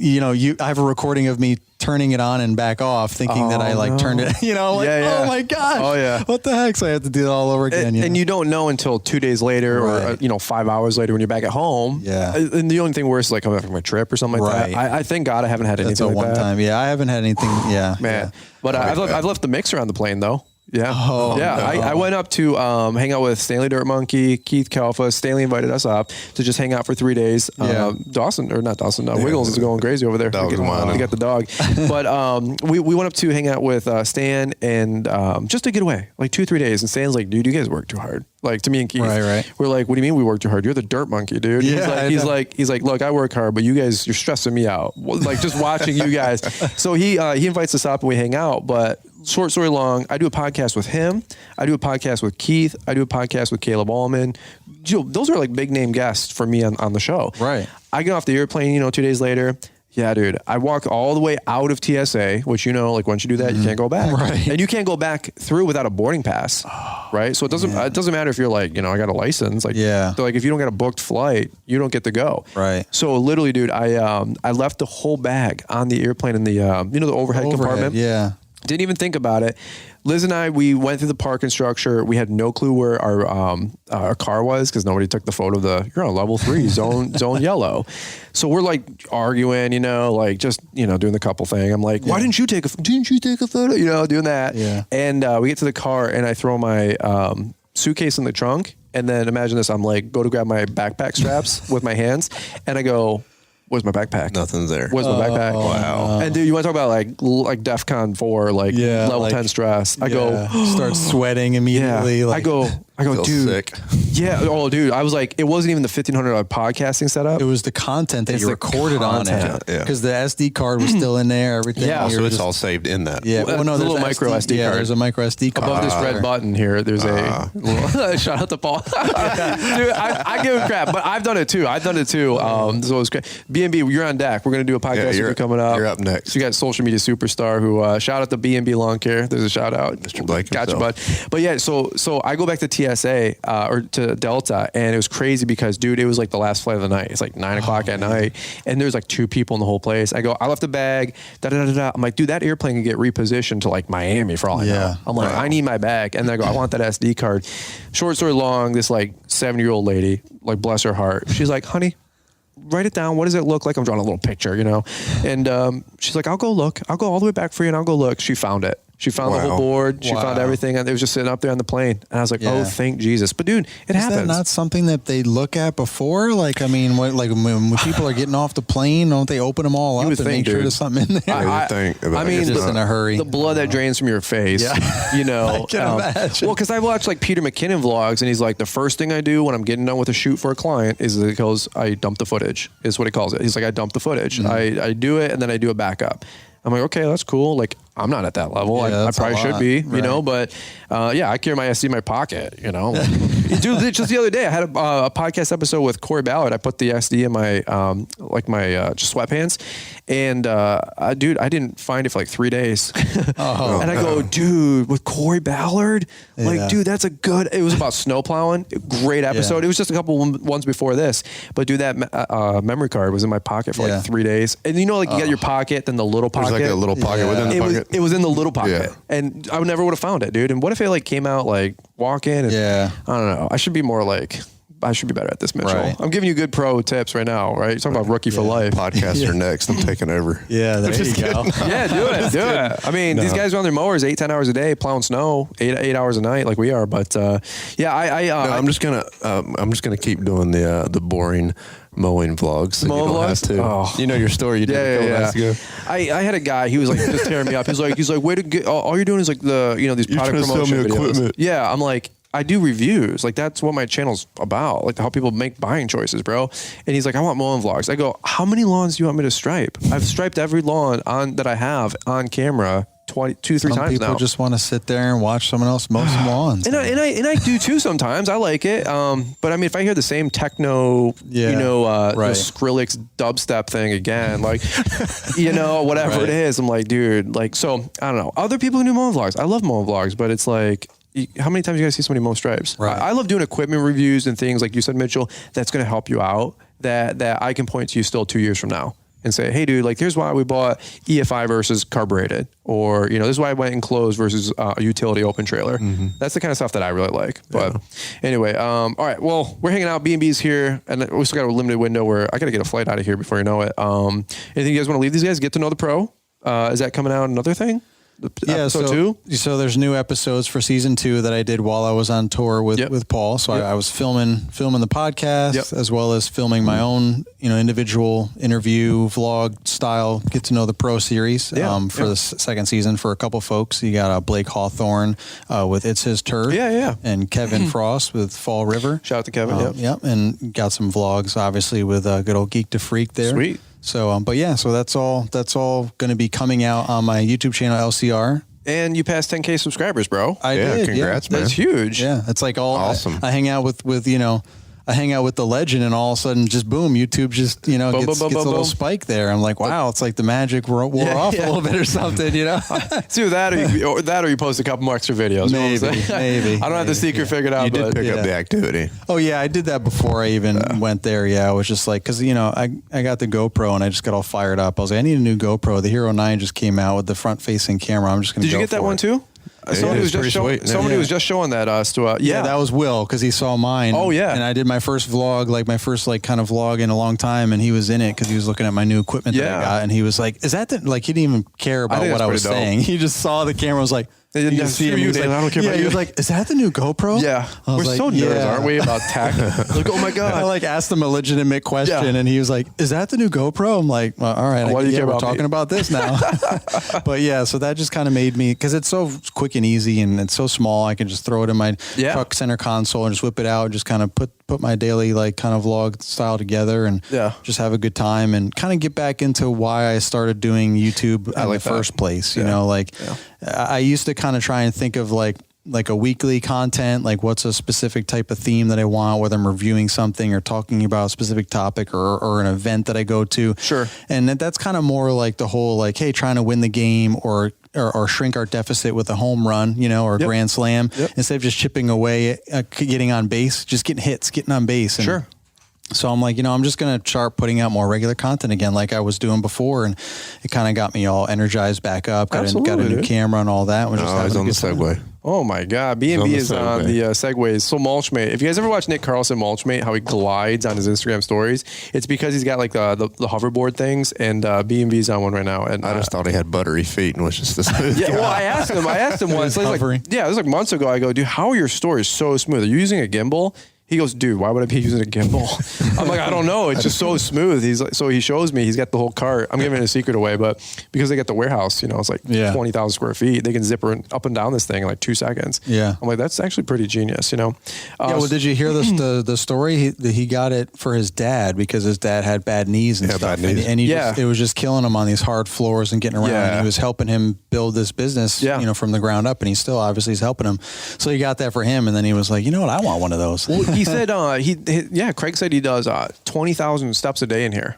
I have a recording of me turning it on and back off, thinking that I turned it, oh my gosh, what the heck? So I have to do it all over again.
And you don't know until 2 days later or 5 hours later when you're back at home.
Yeah.
And the only thing worse is like coming back from a trip or something like that. I thank God I haven't had anything like that.
Time. Yeah, I haven't had anything. Yeah.
Man. But I've left the mixer on the plane though. Yeah. I went up to hang out with Stanley Dirt Monkey, Keith Kalfa. Stanley invited us up to just hang out for 3 days. Wiggles is going crazy over there.
Dog's whining.
They got the dog. But we went up to hang out with Stan and just to get away, like 2-3 days. And Stan's like, dude, you guys work too hard. Like to me and Keith, we're like, what do you mean we work too hard? You're the Dirt Monkey, dude.
Yeah,
he's like, look, I work hard, but you guys, you're stressing me out. Like just watching you guys. So he invites us up and we hang out. But short story long, I do a podcast with him. I do a podcast with Keith. I do a podcast with Caleb Allman. Those are like big name guests for me on the show.
Right.
I get off the airplane, 2 days later. Yeah, dude. I walk all the way out of TSA, which like once you do that, you can't go back.
Right.
And you can't go back through without a boarding pass. Right. So it doesn't matter if you're like, I got a license. Like,
yeah.
So like if you don't got a booked flight, you don't get to go.
Right.
So literally, dude, I left the whole bag on the airplane in the the overhead compartment.
Yeah.
Didn't even think about it. Liz and I, we went through the parking structure. We had no clue where our car was because nobody took the photo of you're on level 3, zone yellow. So we're like arguing, like just, doing the couple thing. I'm like, why didn't you take a photo? Doing that.
Yeah.
And we get to the car and I throw my suitcase in the trunk. And then imagine this, I'm like, go to grab my backpack straps with my hands. And I go, where's my backpack?
Nothing's there.
Where's my backpack?
Wow.
And dude, you want to talk about like DEFCON 4, level 10 stress. I go,
start sweating immediately.
Yeah.
Like,
I go,
Feel
dude.
sick.
Yeah. Oh, dude. I was like, it wasn't even the $1,500 podcasting setup.
it was the content that
It's
you
the
recorded on
content,
it.
yeah.
Because the SD card was still in there, everything.
Yeah.
You
So
were
it's
just-
all saved in that.
Yeah.
Well,
no,
there's a
there's
little micro SD
Yeah,
card.
there's a micro SD card.
Above this red button here, there's a little, shout out to Paul. Dude, I give him crap, but I've done it too. So it was great. B&B, you're on deck. We're going to do a podcast with you coming up.
You're up next.
So you got social media superstar who, shout out to B&B Lawn Care. There's a shout out.
Mr. Blake
Gotcha,
himself.
bud. But yeah, so I go back to TSA or to Delta, and it was crazy because, dude, it was like the last flight of the night. It's like 9 o'clock at night, and there's like 2 people in the whole place. I left a bag, I'm like, dude, that airplane can get repositioned to like Miami for all I know. I'm like, I need my bag. And then I want that SD card. Short story long, this like 70-year-old lady, like bless her heart, she's like, honey, write it down. What does it look like? I'm drawing a little picture, And she's like, I'll go look. I'll go all the way back for you and I'll go look. She found it. She found the whole board. She found everything. And it was just sitting up there on the plane. And I was like, oh, thank Jesus. But dude, it happens.
Is that not something that they look at before? Like, I mean, when people are getting off the plane, don't they open them all up and make sure there's something in there?
I mean,
just in a hurry.
The blood that drains from your face,
I can imagine.
Well, because I watched like Peter McKinnon vlogs, and he's like, the first thing I do when I'm getting done with a shoot for a client is he goes, I dump the footage, is what he calls it. He's like, I dump the footage.
Mm-hmm.
I do it, and then I do a backup. I'm like, okay, that's cool. Like, I'm not at that level. I probably should be, but I carry my SD in my pocket, Dude, just the other day, I had a podcast episode with Corey Ballard. I put the SD in my, just sweatpants. And, dude, I didn't find it for like 3 days. And I go, dude, with Corey Ballard, dude, that's it was about snow plowing. Great episode.
Yeah.
It was just a couple ones before this. But dude, that memory card was in my pocket for like 3 days. And you got your pocket, then the little pocket.
There's like a little pocket within the pocket.
It was in the little pocket, and I never would have found it, dude. And what if it like came out like walking? And, I don't know. I should be better at this, Mitchell.
Right.
I'm giving you good pro tips right now, right? You're talking about rookie for life.
Podcasts are next. I'm taking over.
Yeah, there you go.
Yeah, do it. I mean, these guys are on their mowers 8-10 hours a day, plowing snow, 8 hours a night, like we are. But
I'm just gonna keep doing the boring mowing vlogs. So
Mowing
you don't
vlogs?
have to.
Oh.
You know your story. You did a couple nights ago.
I had a guy. He was like just tearing me up. He's like, way to get. All you're doing is like these
You're
product
trying to sell
promotion
me
videos.
equipment.
Yeah, I'm like, I do reviews. Like that's what my channel's about. Like how people make buying choices, bro. And he's like, I want mowing vlogs. I go, how many lawns do you want me to stripe? I've striped every lawn that I have on camera 2-3 times now.
People just want to sit there and watch someone else mow some lawns.
And I do too sometimes. I like it. But I mean, if I hear the same techno, Skrillex dubstep thing again, like, whatever it is, I'm like, dude, like, so I don't know. Other people can do mowing vlogs. I love mowing vlogs, but it's like, how many times you guys see somebody mow stripes?
Right.
I love doing equipment reviews and things like you said, Mitchell, that's going to help you out that I can point to you still 2 years from now and say, hey dude, like here's why we bought EFI versus carbureted, or, this is why I went enclosed versus a utility open trailer. Mm-hmm. That's the kind of stuff that I really like. But anyway, all right, well, we're hanging out, B&B's here, and we still got a limited window where I got to get a flight out of here before you know it. Anything you guys want to leave these guys? Get to know the pro. Is that coming out another thing? Episode 2?
So there's new episodes for season 2 that I did while I was on tour with Paul. So I was filming the podcast as well as filming my own, individual interview vlog style get to know the pro series for the second season for a couple folks. You got Blake Hawthorne with It's His Turf. And Kevin Frost with Fall River.
Shout out to Kevin.
And got some vlogs obviously with good old Geek to Freak there.
Sweet.
So, so that's all going to be coming out on my YouTube channel, LCR.
And you passed 10K subscribers, bro.
I did.
Congrats, man.
That's huge.
Yeah, it's like
awesome.
I hang out with I hang out with the legend, and all of a sudden, just boom, YouTube just gets a little spike there. I'm like, wow, it's like the magic wore off a little bit or something, It's
either that or you post a couple more extra videos.
Maybe.
I don't have the secret figured out.
You did pick up the activity.
Oh yeah, I did that before I even went there. Yeah, I was just like, because I got the GoPro and I just got all fired up. I was like, I need a new GoPro. The Hero 9 just came out with the front-facing camera. I'm just going to.
Did you get that one too? Somebody was just showing that us to
yeah, that was Will, because he saw mine.
Oh yeah,
and I did my first vlog, kind of vlog in a long time, and he was in it because he was looking at my new equipment that I got, and he was like, "Is that the?" Like, he didn't even care about what I was saying. He just saw the camera, was like.
They didn't see him. He was like, I don't care about you.
He was like, is that the new GoPro?
Yeah. We're so nerds, aren't we, about tech? Like, oh my God.
I asked him a legitimate question, and he was like, is that the new GoPro? I'm like, well, all right.
Why do you care
we're
about
talking about this now. But yeah, so that just kind of made me, because it's so quick and easy, and it's so small. I can just throw it in my truck center console and just whip it out and just kind of put my daily kind of vlog style together and just have a good time and kind of get back into why I started doing YouTube in the first place. I used to kind of try and think of like a weekly content, like what's a specific type of theme that I want, whether I'm reviewing something or talking about a specific topic or an event that I go to.
Sure. And
that's kind of more like the whole hey, trying to win the game or shrink our deficit with a home run, or a grand slam, instead of just chipping away, getting on base, just getting on base. And
sure.
So I'm like, I'm just going to start putting out more regular content again, like I was doing before. And it kind of got me all energized back up. Got a new camera and all that.
I was on the Segway.
Oh my God. B&B is on the Segways. So Mulchmate, if you guys ever watch Nick Carlson Mulchmate, how he glides on his Instagram stories, it's because he's got the hoverboard things, and B&B's on one right now. And
I just thought he had buttery feet and was just this.
Yeah, well, I asked him once. It was months ago. I go, dude, how are your stories so smooth? Are you using a gimbal? He goes, dude, why would I be using a gimbal? I'm like, I don't know. It's just so smooth. He's like, so he shows me, he's got the whole cart. I'm giving a secret away, but because they got the warehouse, it's like 20,000 square feet, they can zip up and down this thing in like 2 seconds.
Yeah.
I'm like, that's actually pretty genius,
well, did you hear the story? He got it for his dad because his dad had bad knees and stuff. Bad knees. And it was just killing him on these hard floors and getting around. Yeah. And he was helping him build this business, from the ground up. And he still obviously is helping him. So he got that for him. And then he was like, you know what? I want one of those.
Well, he said, Craig said he does 20,000 steps a day in here.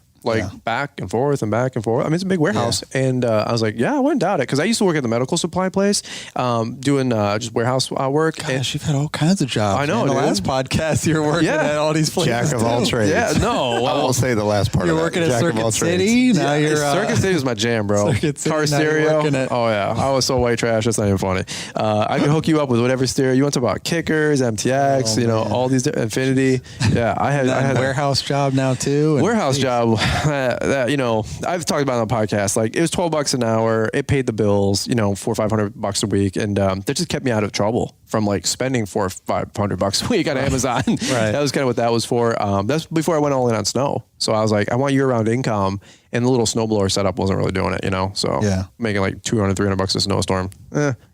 Back and forth and back and forth. I mean, it's a big warehouse. Yeah. And I was like, I wouldn't doubt it. Because I used to work at the medical supply place doing just warehouse work.
Gosh, you've had all kinds of jobs.
I know.
In the last podcast, you were working at all these places.
Jack of all trades.
Yeah, no.
I won't say the last part
you're
of that.
Working at Circuit City. Now you're...
Circuit City was my jam, bro. Car stereo. Oh, yeah. I was so white trash. That's not even funny. I could hook you up with whatever stereo. You want to talk about kickers, MTX, all these Infinity. Yeah, I had
a warehouse job now, too.
Warehouse job. I've talked about it on the podcast. Like, it was $12 an hour. It paid the bills, $400 or $500 a week. And that just kept me out of trouble from spending $400 or $500 a week on Amazon. Right. That was kind of what that was for. That's before I went all in on snow. So I was like, I want year-round income. And the little snowblower setup wasn't really doing it, So making $200, $300 a snowstorm.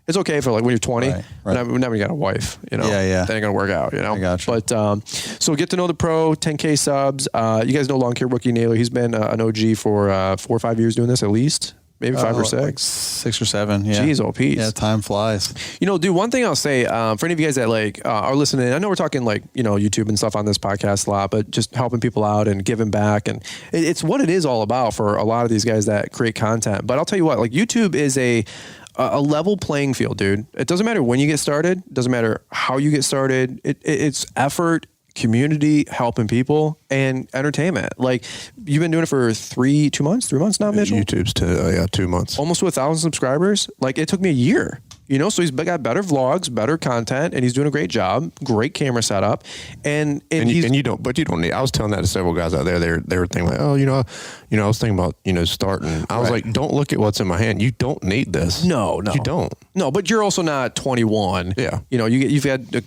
It's okay for when you're 20. Right. But now you got a wife, That ain't going to work out,
I got you.
But so get to know the pro, 10K subs. You guys know Lawn Care Rookie Naylor. He's been an OG for 4 or 5 years doing this at least. Maybe 5 or 6.
6 or 7, yeah.
Jeez, oh, Pete.
Yeah, time flies.
Dude, one thing I'll say, for any of you guys that are listening, I know we're talking YouTube and stuff on this podcast a lot, but just helping people out and giving back. And it's what it is all about for a lot of these guys that create content. But I'll tell you what, YouTube is a level playing field, dude. It doesn't matter when you get started. It doesn't matter how you get started. It's effort, community, helping people, and entertainment. You've been doing it for 3 months now, Mitchell?
YouTube's 2 months.
Almost to 1,000 subscribers. It took me a year. So he's got better vlogs, better content, and he's doing a great job. Great camera setup, and
you don't need. I was telling that to several guys out there. They were thinking I was thinking about starting. I was like, don't look at what's in my hand. You don't need this.
No,
you don't.
No, but you're also not 21.
Yeah,
you've had a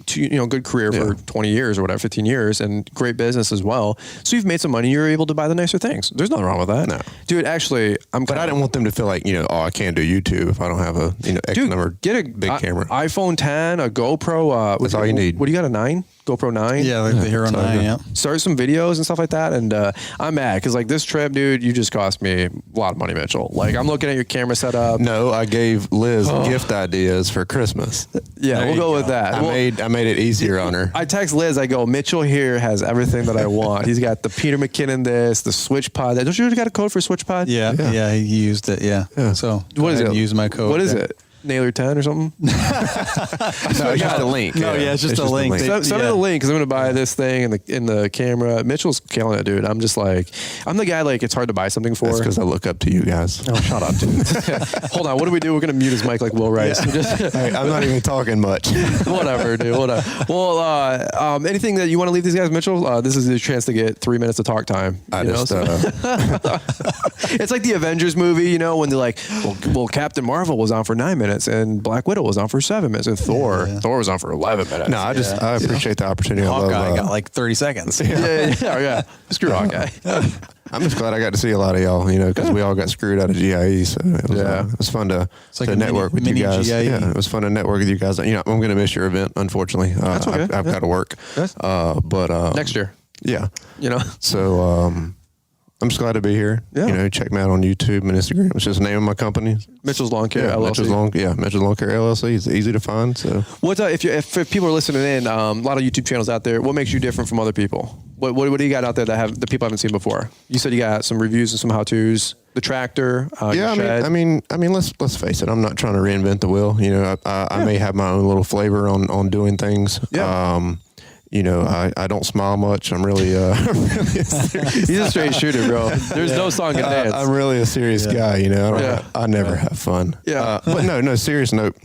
good career for 20 years or whatever, 15 years, and great business as well. So you've made some money. You're able to buy the nicer things. There's nothing wrong with that.
No,
dude. Actually,
but I didn't want them to feel like I can't do YouTube if I don't have a X number.
Get a
big camera.
iPhone 10, a GoPro.
That's all you need.
What do you got, a 9? GoPro 9?
Yeah, like the Hero 9, yeah.
Start some videos and stuff like that. And I'm mad because like this trip, dude, you just cost me a lot of money, Mitchell. Like I'm looking at your camera setup.
No, I gave Liz gift ideas for Christmas.
Yeah, we'll go with that.
I made it easier on her.
I text Liz, I go, Mitchell here has everything that I want. He's got the Peter McKinnon the Switch Pod. Don't you got a code for Switch Pod?
Yeah, he used it, yeah. So
what is it?
Use my code.
What is it? Naylor 10 or something?
No, it's just a link.
No, it's just a link.
Send me the link because I'm going to buy this thing in the camera. Mitchell's killing it, dude. I'm just like, I'm the guy like it's hard to buy something for.
That's because I look up to you guys.
Oh, shut up, dude. Hold on. What do we do? We're going to mute his mic like Will Rice.
Hey, I'm not even talking much.
Whatever, dude. Whatever. Well, anything that you want to leave these guys, Mitchell? This is your chance to get 3 minutes of talk time.
It's
like the Avengers movie, when they're like, well, Captain Marvel was on for 9 minutes and Black Widow was on for 7 minutes and Thor was on for 11 minutes.
No, I appreciate the opportunity.
Hawkeye got like 30 seconds.
Yeah. Screw Hawkeye.
I'm just glad I got to see a lot of y'all, because we all got screwed out of GIE. So it was fun to network with you guys.
GIE.
Yeah, it was fun to network with you guys. I'm going to miss your event, unfortunately.
That's okay.
I've got to work. But
next year.
Yeah.
So
I'm just glad to be here.
Yeah.
Check me out on YouTube and Instagram. It's just the name of my company.
Mitchell's Lawn Care LLC.
Mitchell's Lawn Care LLC. It's easy to find. So,
what if people are listening in? A lot of YouTube channels out there. What makes you different from other people? What do you got out there that people haven't seen before? You said you got some reviews and some how tos. The tractor.
I mean, let's face it. I'm not trying to reinvent the wheel. I may have my own little flavor on doing things.
Yeah.
I don't smile much. I'm really,
he's a straight shooter, bro. There's no song and dance.
I'm really a serious guy, I never have fun.
Yeah.
But no, serious note.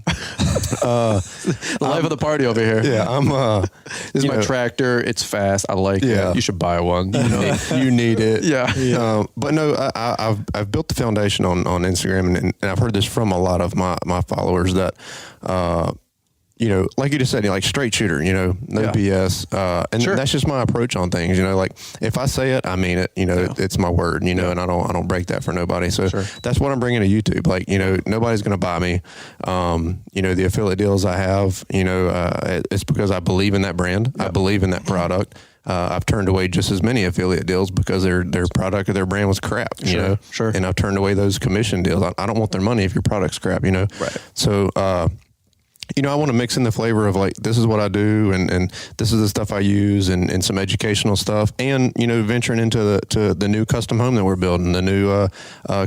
The life of the party over here.
Yeah.
This is my tractor. It's fast. I like it. You should buy one.
You need it.
Yeah.
But no, I've built the foundation on Instagram and I've heard this from a lot of my followers that, like you just said, like straight shooter, no BS. And that's just my approach on things, like if I say it, I mean it, it's my word, and I don't break that for nobody. So that's what I'm bringing to YouTube. Like, nobody's going to buy me. The affiliate deals I have, it's because I believe in that brand. I believe in that product. I've turned away just as many affiliate deals because their product or their brand was crap,
Sure.
And I've turned away those commission deals. I don't want their money if your product's crap, Right. So, I want to mix in the flavor of like, this is what I do and this is the stuff I use and some educational stuff and, venturing into the new custom home that we're building, the new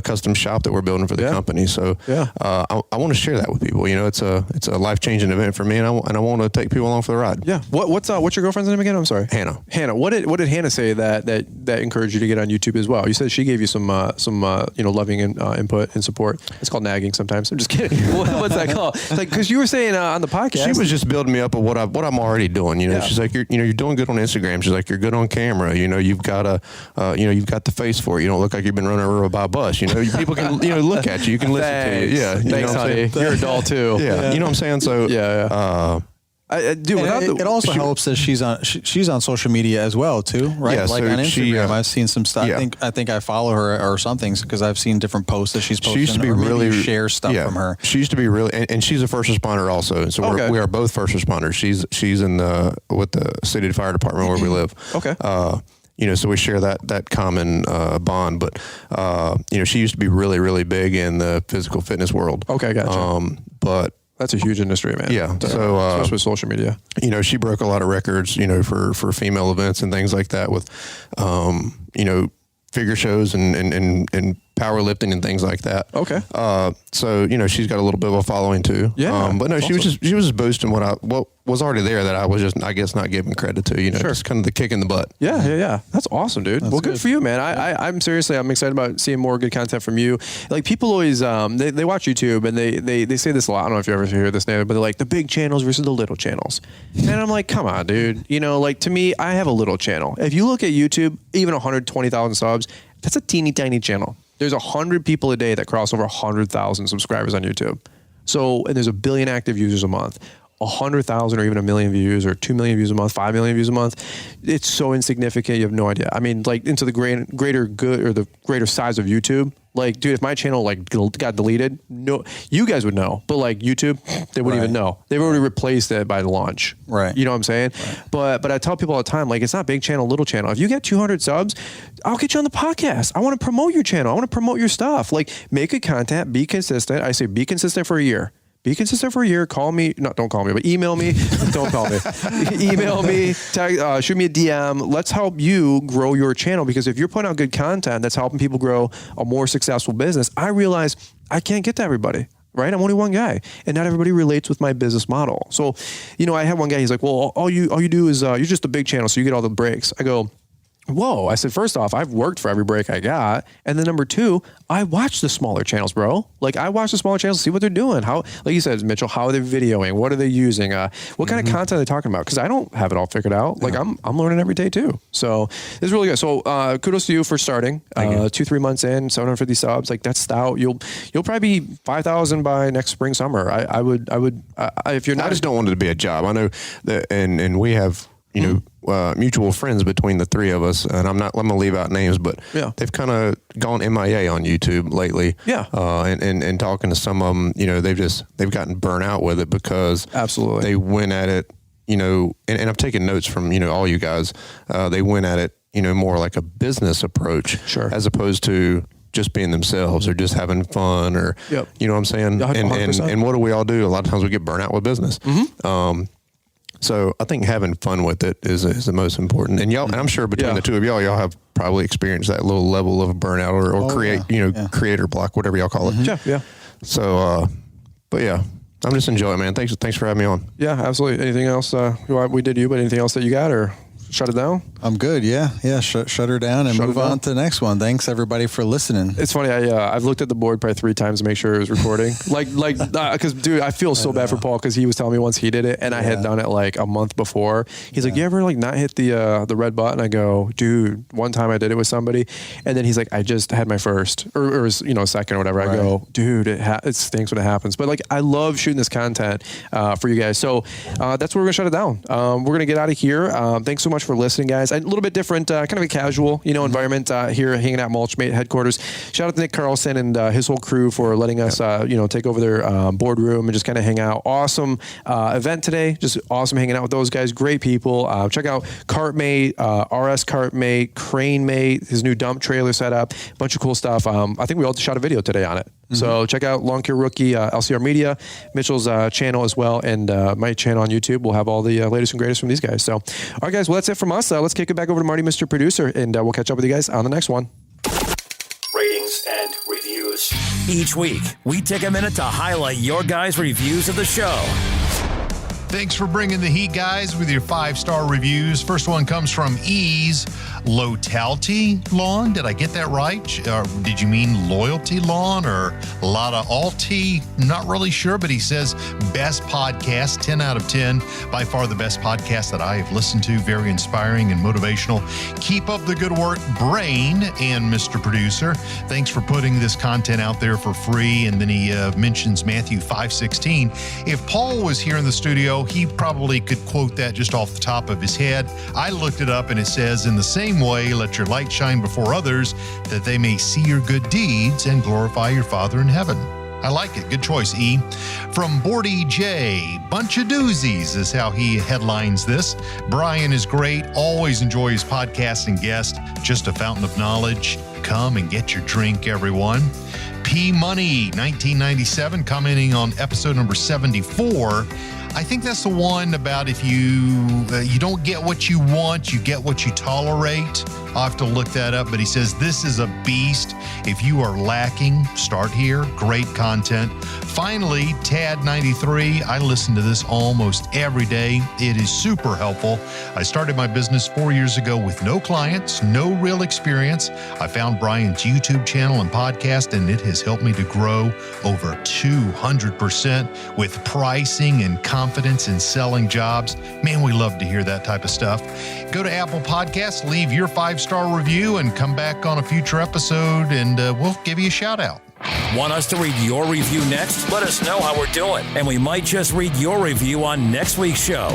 custom shop that we're building for the company. So I want to share that with people. It's a life-changing event for me and I want to take people along for the ride.
Yeah. What's your girlfriend's name again? I'm sorry.
Hannah.
What did Hannah say that encouraged you to get on YouTube as well? You said she gave you some loving input and support. It's called nagging sometimes. I'm just kidding. What's that called? It's like, cause you were saying on the podcast,
she was just building me up of what I'm already doing. She's like, you're doing good on Instagram. She's like, you're good on camera. You've got you've got the face for it. You don't look like you've been run over by a bus. People can look at you. You can listen to you. Yeah,
thanks, honey. You're a doll too.
Yeah, you know what I'm saying. So
it also helps that she's on social media as well too, right?
Yeah,
like
so
on Instagram, I've seen some stuff.
Yeah.
I think I follow her or something because I've seen different posts that she's posting.
She used to be really
share stuff from her.
She used to be really, and she's a first responder also. So we are both first responders. She's in with the city fire department where we live.
Okay.
So we share that common bond. But she used to be really, really big in the physical fitness world.
Okay, gotcha.
But
that's a huge industry, man.
Yeah.
So especially with social media.
She broke a lot of records, for female events and things like that with, figure shows and powerlifting and things like that.
Okay.
So she's got a little bit of a following too.
Yeah.
But no, she was just boosting what was already there that I was just, I guess, not giving credit to. Just kind of the kick in the butt.
Yeah. That's awesome, dude. Well, good for you, man. I'm excited about seeing more good content from you. Like people always they watch YouTube and they say this a lot. I don't know if you ever hear this, Nathan, but they're like the big channels versus the little channels. And I'm like, come on, dude. Like to me, I have a little channel. If you look at YouTube, even 120,000 subs, that's a teeny tiny channel. There's 100 people a day that cross over 100,000 subscribers on YouTube. So, and there's 1 billion active users a month. 100,000 or even 1 million views or 2 million views a month, 5 million views a month. It's so insignificant. You have no idea. I mean, like into the greater good or the greater size of YouTube, Like, dude, if my channel like got deleted, no, you guys would know, but like YouTube, they wouldn't even know. They've already replaced it by the launch.
Right.
You know what I'm saying? Right. But I tell people all the time, like, it's not big channel, little channel. If you get 200 subs, I'll get you on the podcast. I want to promote your channel. I want to promote your stuff. Like, make good content, be consistent. I say be consistent for a year. Be consistent for a year. Call me. No, don't call me, but email me. Don't call me. Email me. Shoot me a DM. Let's help you grow your channel, because if you're putting out good content that's helping people grow a more successful business, I realize I can't get to everybody. Right? I'm only one guy, and not everybody relates with my business model. So, you know, I had one guy, he's like, well, all you do is you're just a big channel, so you get all the breaks. I go, whoa. I said, first off, I've worked for every break I got. And then number two, I watch the smaller channels, bro. Like, I watch the smaller channels, see what they're doing. How, like you said, Mitchell, how are they videoing? What are they using? What kind of content are they talking about? Because I don't have it all figured out. Like, I'm learning every day too. So it's really good. So kudos to you for starting. 2-3 months in, 750 subs. Like, that's stout. You'll probably be 5,000 by next spring, summer. I would if you're not.
I just don't want it to be a job. I know that, and we have, you know, mutual friends between the three of us, and I'm gonna leave out names, but they've kind of gone MIA on YouTube lately. Yeah. And talking to some of them, you know, they've gotten burnt out with it because
absolutely
they went at it, you know, and I've taken notes from, you know, all you guys. They went at it, you know, more like a business approach, as opposed to just being themselves or just having fun, or you know what I'm saying? 100%. And what do we all do? A lot of times we get burnt out with business. So I think having fun with it is the most important. And y'all, and I'm sure between the two of y'all have probably experienced that little level of burnout or creator block, whatever y'all call it.
Yeah.
So, but yeah, I'm just enjoying it, man. Thanks for having me on.
Yeah, absolutely. Anything else? We did you, but anything else that you got, or shut it down?
I'm good. Yeah. Shut her down and move on to the next one. Thanks everybody for listening.
It's funny. I've looked at the board probably 3 times to make sure it was recording. Because dude, I feel so bad for Paul, because he was telling me once he did it, and I had done it like a month before. He's like, you ever like not hit the red button? I go, dude, one time I did it with somebody, and then he's like, I just had my first or second or whatever. I go, dude, it stinks when it happens. But like, I love shooting this content for you guys. So that's where we're gonna shut it down. We're gonna get out of here. Thanks so much for listening, guys. A little bit different, kind of a casual, environment here, hanging out at Mulchmate headquarters. Shout out to Nick Carlson and his whole crew for letting us, take over their boardroom and just kind of hang out. Awesome event today. Just awesome hanging out with those guys. Great people. Check out Cartmate, RS Cartmate, Cranemate, his new dump trailer setup. Bunch of cool stuff. I think we all shot a video today on it. So check out Lawn Care Rookie, LCR Media, Mitchell's channel as well, and my channel on YouTube. We'll have all the latest and greatest from these guys. So, all right, guys, well, that's it from us. Let's kick it back over to Marty, Mr. Producer, and we'll catch up with you guys on the next one.
Ratings and reviews. Each week, we take a minute to highlight your guys' reviews of the show.
Thanks for bringing the heat, guys, with your 5-star reviews. First one comes from Ease Loyalty Lawn. Did I get that right? Did you mean Loyalty Lawn or Lotta Alti? Not really sure, but he says, best podcast, 10 out of 10. By far the best podcast that I have listened to. Very inspiring and motivational. Keep up the good work, Brain and Mr. Producer. Thanks for putting this content out there for free. And then he mentions Matthew 5:16. If Paul was here in the studio, he probably could quote that just off the top of his head. I looked it up, and it says, in the same way, let your light shine before others, that they may see your good deeds and glorify your Father in heaven. I like it. Good choice, E. From Bordy J, bunch of doozies is how he headlines this. Brian is great. Always enjoy his podcast and guest. Just a fountain of knowledge. Come and get your drink, everyone. P Money 1997 commenting on episode number 74. I think that's the one about if you don't get what you want, you get what you tolerate. I'll have to look that up, but he says, this is a beast. If you are lacking, start here. Great content. Finally, Tad93. I listen to this almost every day. It is super helpful. I started my business 4 years ago with no clients, no real experience. I found Brian's YouTube channel and podcast, and it has helped me to grow over 200% with pricing and confidence in selling jobs. Man, we love to hear that type of stuff. Go to Apple Podcasts, leave your 5-star review, and come back on a future episode, and we'll give you a shout out.
Want us to read your review next? Let us know how we're doing, and we might just read your review on next week's show.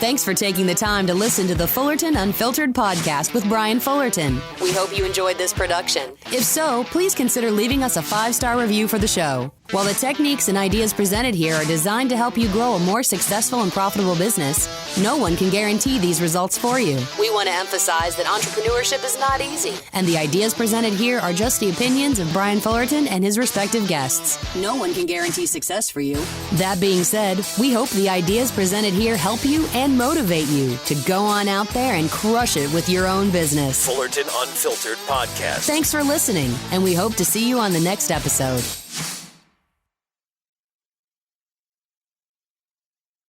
Thanks for taking the time to listen to the Fullerton Unfiltered podcast with Brian Fullerton. We hope you enjoyed this production. If so, please consider leaving us a 5-star review for the show. While the techniques and ideas presented here are designed to help you grow a more successful and profitable business, no one can guarantee these results for you. We want to emphasize that entrepreneurship is not easy, and the ideas presented here are just the opinions of Brian Fullerton and his respective guests. No one can guarantee success for you. That being said, we hope the ideas presented here help you and motivate you to go on out there and crush it with your own business.
Fullerton Unfiltered Podcast.
Thanks for listening, and we hope to see you on the next episode.